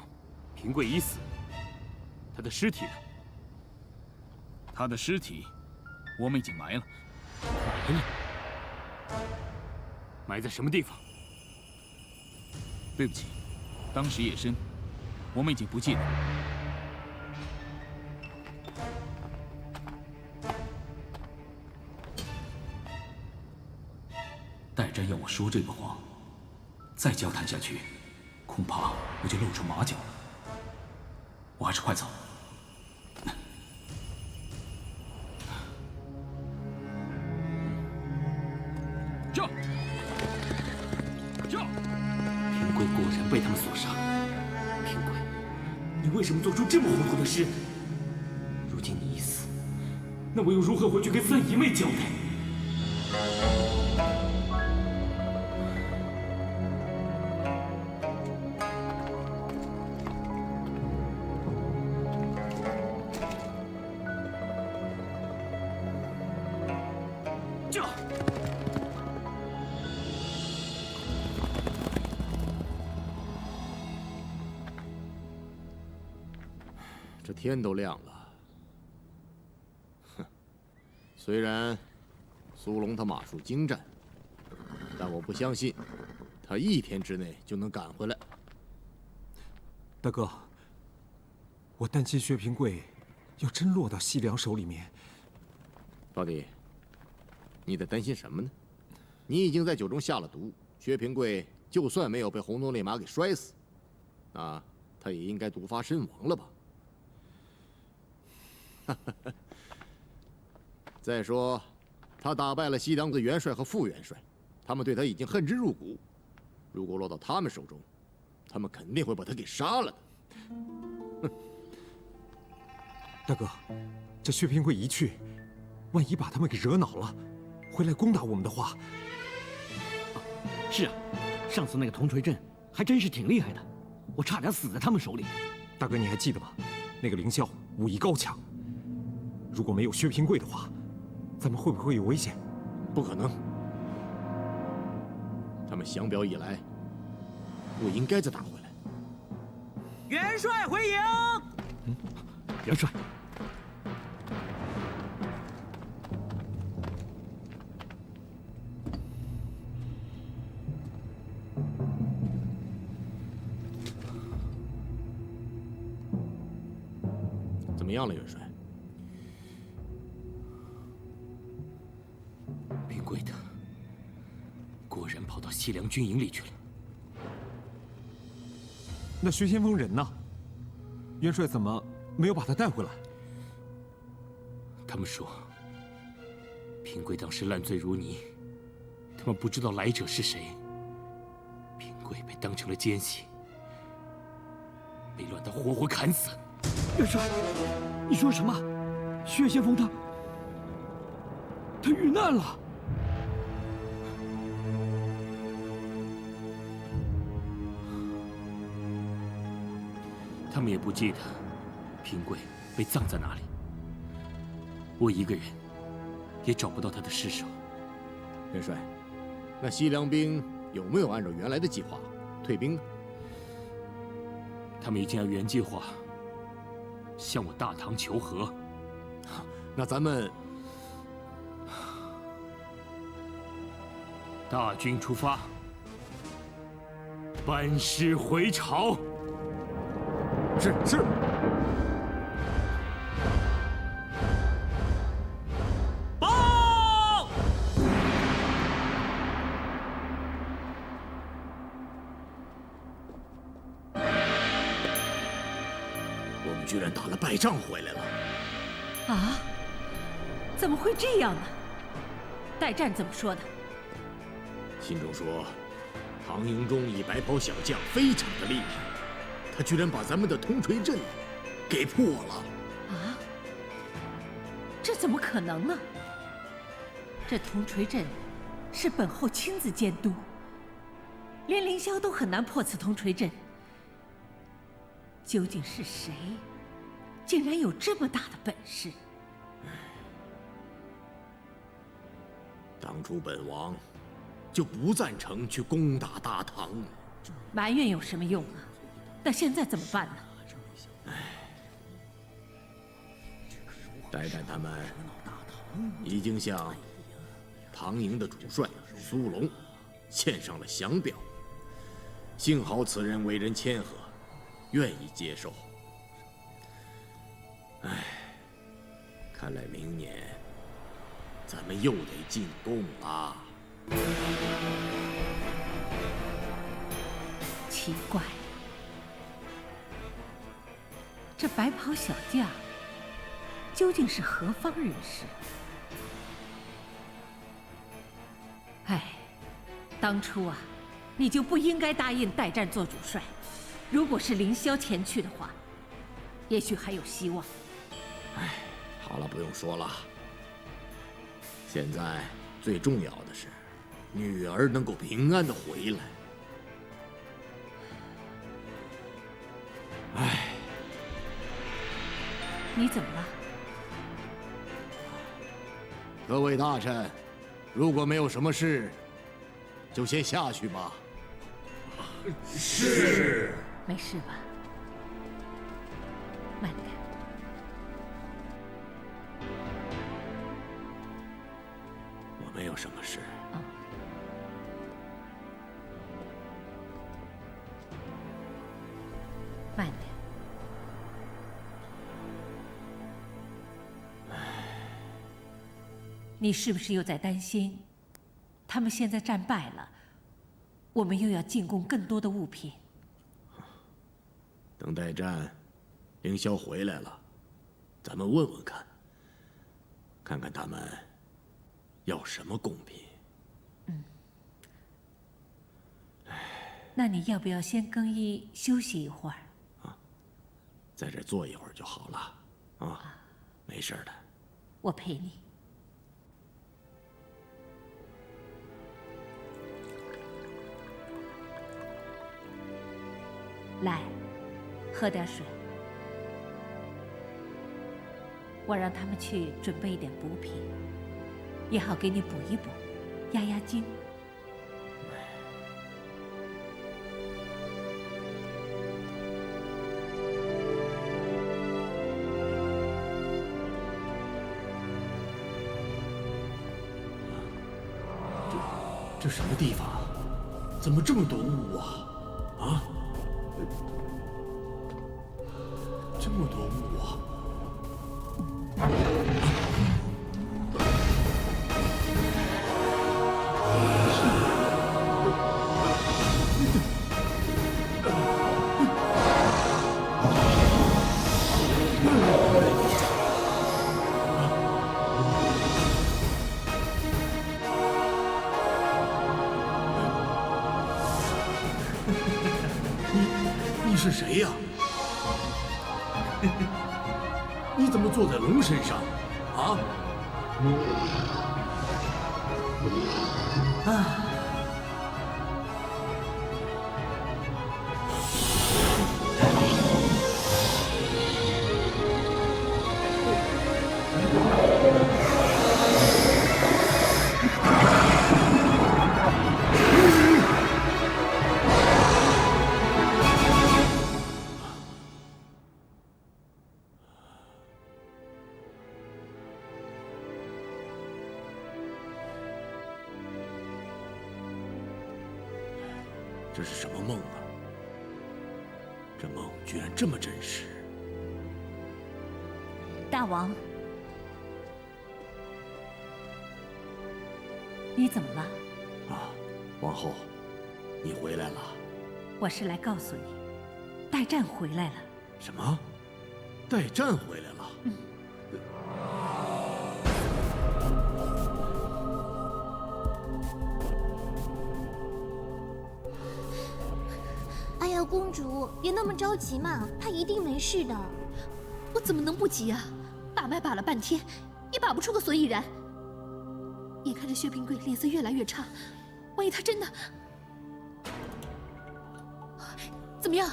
[SPEAKER 6] 平贵已死，他的尸体呢？
[SPEAKER 5] 他的尸体，我们已经埋了。
[SPEAKER 6] 埋了？埋在什么地方？
[SPEAKER 5] 对不起，当时夜深，我们已经不记得。戴瞻要我说这个话，再交谈下去，恐怕我就露出马脚了。我还是快走。驾！驾！
[SPEAKER 6] 平贵果然被他们所杀。平贵，你为什么做出这么糊涂的事？如今你已死，那我又如何回去跟三姨妹交代？
[SPEAKER 7] 这天都亮了，哼！虽然苏龙他马术精湛，但我不相信他1天之内就能赶回来。
[SPEAKER 8] 大哥，我担心薛平贵要真落到西凉手里面。
[SPEAKER 7] 到底你在担心什么呢？你已经在酒中下了毒，薛平贵就算没有被红鬃烈马给摔死，那他也应该毒发身亡了吧？再说，他打败了西凉的元帅和副元帅，他们对他已经恨之入骨。如果落到他们手中，他们肯定会把他给杀了的。
[SPEAKER 8] 大哥，这薛平贵一去，万一把他们给惹恼了，回来攻打我们的话……
[SPEAKER 10] 是啊，上次那个铜锤阵还真是挺厉害的，我差点死在他们手里。
[SPEAKER 8] 大哥，你还记得吗？那个凌霄武艺高强，如果没有薛平贵的话，咱们会不会有危险？
[SPEAKER 7] 不可能，他们降表以来，不应该再打回来。
[SPEAKER 10] 元帅回营。元帅。
[SPEAKER 7] 怎么样了，元帅？
[SPEAKER 6] 平贵的果然跑到西凉军营里去了。
[SPEAKER 8] 那薛先锋人呢？元帅怎么没有把他带回来？
[SPEAKER 6] 他们说，平贵当时烂醉如泥，他们不知道来者是谁。平贵被当成了奸细，被乱刀活活砍死。
[SPEAKER 10] 元帅，你说什么？薛先锋他遇难了。
[SPEAKER 6] 他们也不记得平贵被葬在哪里，我一个人也找不到他的尸首。
[SPEAKER 7] 元帅，那西凉兵有没有按照原来的计划退兵呢？
[SPEAKER 6] 他们已经按原计划向我大唐求和。
[SPEAKER 7] 那咱们
[SPEAKER 6] 大军出发，班师回朝。
[SPEAKER 7] 是。
[SPEAKER 6] 报！
[SPEAKER 7] 我们居然打了败仗回来了！
[SPEAKER 1] 啊？怎么会这样呢？代战怎么说的？
[SPEAKER 7] 信中说，唐营中一白袍小将非常的厉害，他居然把咱们的铜锤阵给破了。
[SPEAKER 1] 啊？这怎么可能呢？这铜锤阵是本后亲自监督，连凌霄都很难破此铜锤阵。究竟是谁，竟然有这么大的本事？
[SPEAKER 7] 当初本王就不赞成去攻打大唐。
[SPEAKER 1] 埋怨有什么用啊？那现在怎么办呢？
[SPEAKER 7] 代战他们已经向唐营的主帅苏龙献上了降表，幸好此人为人谦和，愿意接受。看来明年咱们又得进贡啦。
[SPEAKER 1] 奇怪，这白袍小将究竟是何方人士？哎，当初啊，你就不应该答应代战做主帅。如果是凌霄前去的话，也许还有希望。
[SPEAKER 7] 好了，不用说了。现在最重要的是，女儿能够平安的回来。
[SPEAKER 1] 你怎么了？
[SPEAKER 7] 各位大臣，如果没有什么事，就先下去吧。
[SPEAKER 12] 是。
[SPEAKER 1] 没事吧？慢点。
[SPEAKER 7] 我们什么事。
[SPEAKER 12] 慢点。你是不是又在担心，他们现在战败了，我们又要进贡更多的物品？
[SPEAKER 7] 等待战，凌霄回来了，咱们问问看，看看他们要什么贡品。
[SPEAKER 12] 那你要不要先更衣休息一会儿？
[SPEAKER 7] 在这坐一会儿就好了，啊，没事的。
[SPEAKER 12] 我陪你。来，喝点水。我让他们去准备一点补品，也好给你补一补，压压惊。
[SPEAKER 7] 这什么地方？怎么这么多雾啊？啊？这么多雾啊！你是谁呀？你怎么坐在龙身上？啊？这是什么梦啊？这梦居然这么真实！
[SPEAKER 1] 大王，
[SPEAKER 12] 你怎么了？
[SPEAKER 7] 啊，王后，你回来了。
[SPEAKER 12] 我是来告诉你，代战回来了。
[SPEAKER 7] 什么？代战回来了？
[SPEAKER 9] 哎呀，公主，别那么着急嘛，他一定没事的。
[SPEAKER 4] 我怎么能不急啊？把脉把了半天，也把不出个所以然。眼看着薛平贵脸色越来越差，万一他真的……怎么样？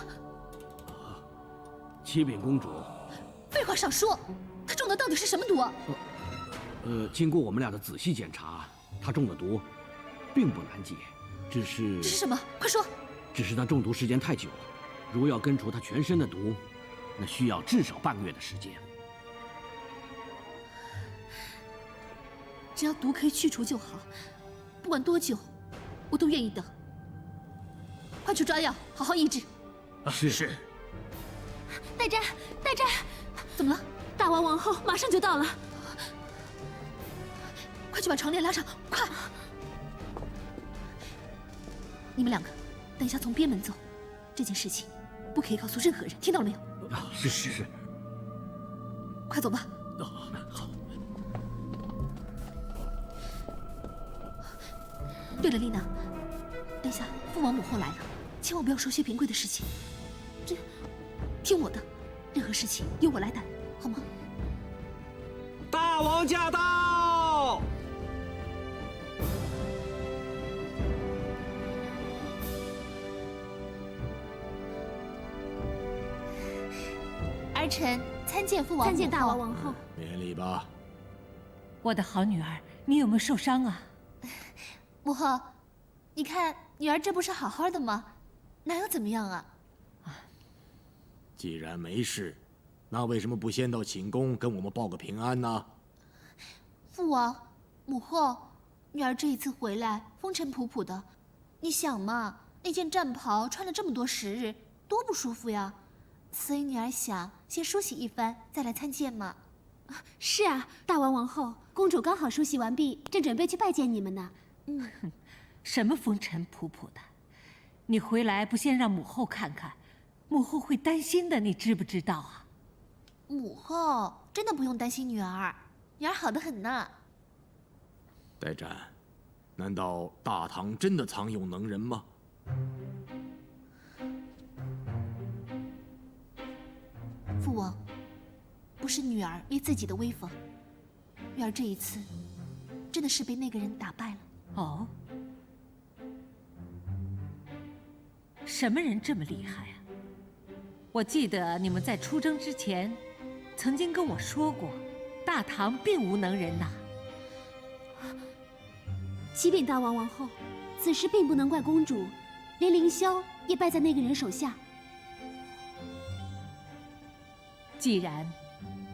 [SPEAKER 10] 启禀公主，
[SPEAKER 4] 废话少说，他中的到底是什么毒？
[SPEAKER 10] 经过我们俩的仔细检查，他中的毒并不难解，只是
[SPEAKER 4] 什么？快说！
[SPEAKER 10] 只是他中毒时间太久了，如要根除他全身的毒，那需要至少半个月的时间。
[SPEAKER 4] 只要毒可以去除就好，不管多久，我都愿意等。快去抓药，好好医治。
[SPEAKER 10] 是。
[SPEAKER 9] 代战，代战，
[SPEAKER 4] 怎么了？
[SPEAKER 9] 大王王后马上就到了。
[SPEAKER 4] 快去把床帘拉上，快！你们两个，等一下从边门走。这件事情不可以告诉任何人，听到了没有？
[SPEAKER 10] 是。
[SPEAKER 4] 快走吧。
[SPEAKER 10] 好。
[SPEAKER 4] 对了，丽娜，等一下父王母后来了，千万不要说薛平贵的事情。听我的，任何事情由我来担，好吗？
[SPEAKER 10] 大王驾到！
[SPEAKER 9] 儿臣参见父王，参见大王王后。
[SPEAKER 7] 免礼吧。
[SPEAKER 12] 我的好女儿，你有没有受伤啊？
[SPEAKER 9] 母后，你看女儿这不是好好的吗？哪有怎么样啊？
[SPEAKER 7] 既然没事，那为什么不先到寝宫跟我们报个平安呢？
[SPEAKER 9] 父王、母后，女儿这一次回来风尘仆仆的，你想嘛，那件战袍穿了这么多时日，多不舒服呀。所以女儿想先梳洗一番，再来参见嘛。
[SPEAKER 13] 是啊，大王王后，公主刚好梳洗完毕，正准备去拜见你们呢。
[SPEAKER 12] 什么风尘仆仆的？你回来不先让母后看看，母后会担心的，你知不知道啊？
[SPEAKER 9] 母后真的不用担心女儿，女儿好得很呢。
[SPEAKER 7] 代战，难道大唐真的藏有能人吗？
[SPEAKER 9] 父王，不是女儿灭自己的威风，女儿这一次真的是被那个人打败了。
[SPEAKER 12] 哦，什么人这么厉害啊？我记得你们在出征之前，曾经跟我说过，大唐并无能人呐。
[SPEAKER 13] 启禀大王王后，此事并不能怪公主，连凌霄也败在那个人手下。
[SPEAKER 12] 既然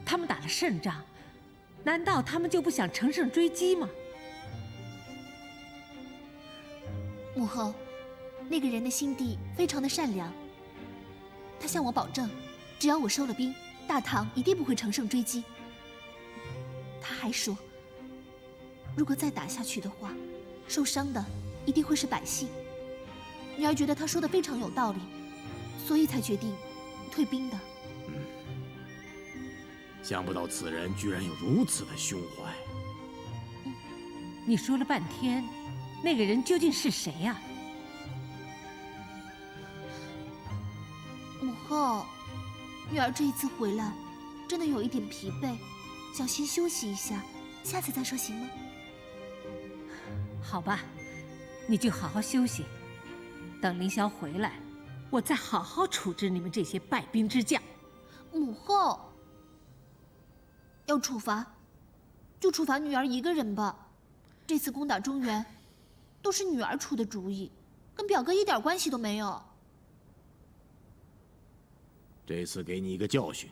[SPEAKER 12] 他们打了胜仗，难道他们就不想乘胜追击吗？
[SPEAKER 9] 母后，那个人的心地非常的善良，他向我保证，只要我收了兵，大唐一定不会乘胜追击。他还说，如果再打下去的话，受伤的一定会是百姓。女儿觉得他说的非常有道理，所以才决定退兵的。
[SPEAKER 7] 想不到此人居然有如此的胸怀。
[SPEAKER 12] 你说了半天，那个人究竟是谁呀？
[SPEAKER 9] 母后，女儿这一次回来，真的有一点疲惫，想先休息一下，下次再说行吗？
[SPEAKER 12] 好吧，你就好好休息，等凌霄回来，我再好好处置你们这些败兵之将。
[SPEAKER 9] 母后，要处罚，就处罚女儿一个人吧。这次攻打中原，都是女儿出的主意，跟表哥一点关系都没有。
[SPEAKER 7] 这次给你一个教训，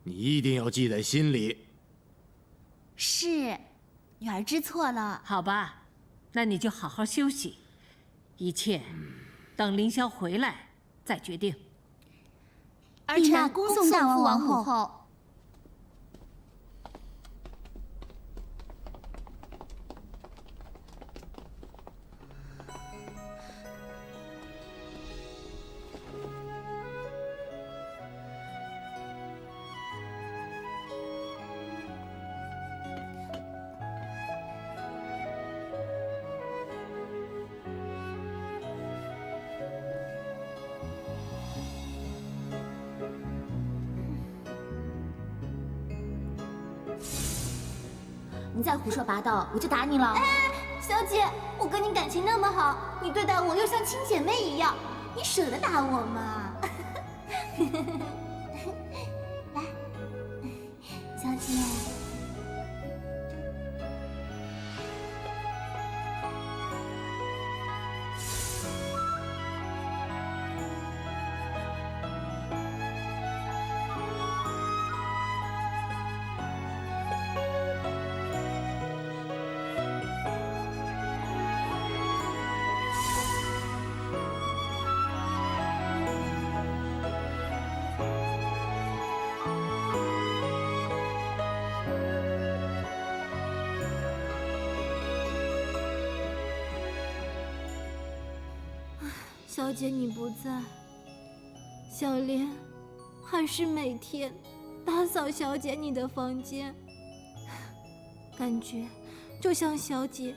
[SPEAKER 7] 你一定要记在心里。
[SPEAKER 9] 是，女儿知错了。
[SPEAKER 12] 好吧，那你就好好休息，一切等凌霄回来再决定。
[SPEAKER 9] 儿臣恭送大王王母后。
[SPEAKER 14] 你再胡说八道，我就打你了。
[SPEAKER 9] 哎，小姐，我跟你感情那么好，你对待我又像亲姐妹一样，你舍得打我吗？来，小姐。
[SPEAKER 13] 小姐你不在，小莲还是每天打扫小姐你的房间，感觉就像小姐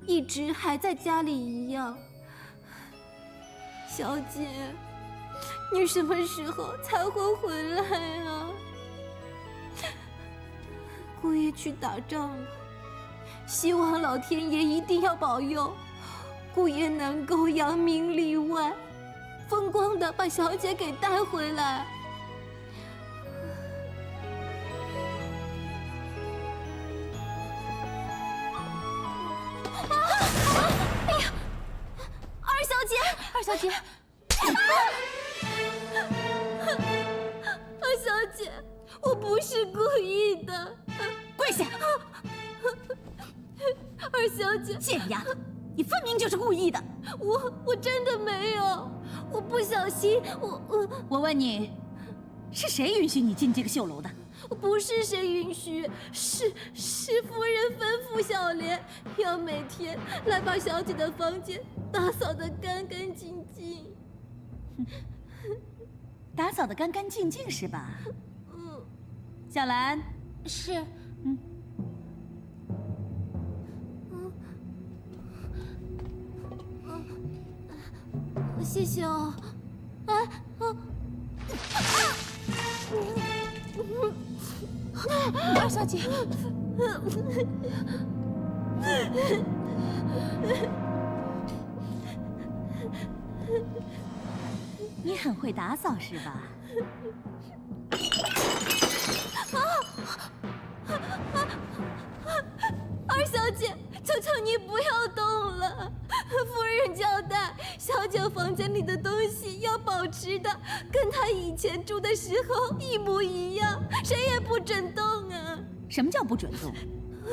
[SPEAKER 13] 一直还在家里一样。小姐，你什么时候才会回来啊？姑爷去打仗了，希望老天爷一定要保佑姑爷能够扬名立万，风光的把小姐给带回来。
[SPEAKER 9] 哎呀，二小姐，二小姐，
[SPEAKER 13] 二小姐，我不是故意的，
[SPEAKER 1] 跪下！
[SPEAKER 13] 二小姐，
[SPEAKER 1] 贱丫头，你分明就是故意的。
[SPEAKER 13] 我真的没有，我不小心，
[SPEAKER 1] 我问你，是谁允许你进这个绣楼的？
[SPEAKER 13] 不是谁允许，是夫人吩咐小莲要每天来把小姐的房间打扫得干干净净。
[SPEAKER 1] 打扫得干干净净是吧？小兰，
[SPEAKER 9] 是。
[SPEAKER 13] 谢谢哦。
[SPEAKER 9] 二小姐，
[SPEAKER 1] 你很会打扫是吧？
[SPEAKER 13] 二小姐，求求你不要动了。夫人交代，小姐房间里的东西要保持的跟她以前住的时候一模一样，谁也不准动啊！
[SPEAKER 1] 什么叫不准动？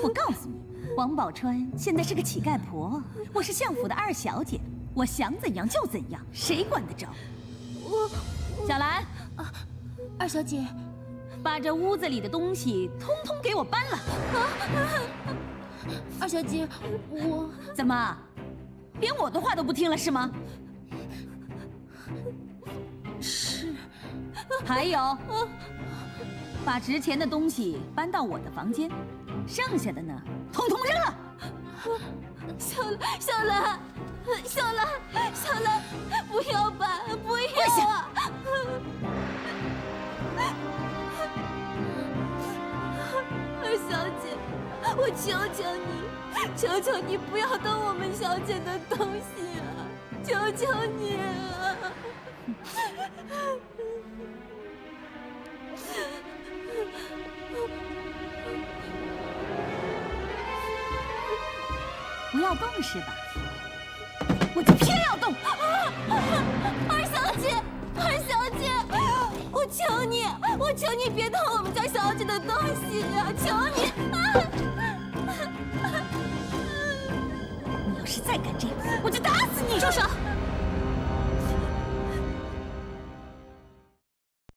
[SPEAKER 1] 我告诉你，王宝钏现在是个乞丐婆，我是相府的二小姐，我想怎样就怎样，谁管得着？小兰，
[SPEAKER 9] 二小姐，
[SPEAKER 1] 把这屋子里的东西通通给我搬了。
[SPEAKER 9] 二小姐，我
[SPEAKER 1] 怎么，连我的话都不听了是吗？
[SPEAKER 9] 是。
[SPEAKER 1] 还有，把值钱的东西搬到我的房间，剩下的呢，统统扔了。
[SPEAKER 13] 小兰，不要搬，不要啊！二小姐，我求求你不要动我们小姐的东西啊！求求你啊！
[SPEAKER 1] 不要动是吧？我就偏要动！
[SPEAKER 13] 二小姐，我求你别动我们家小姐的东西啊！求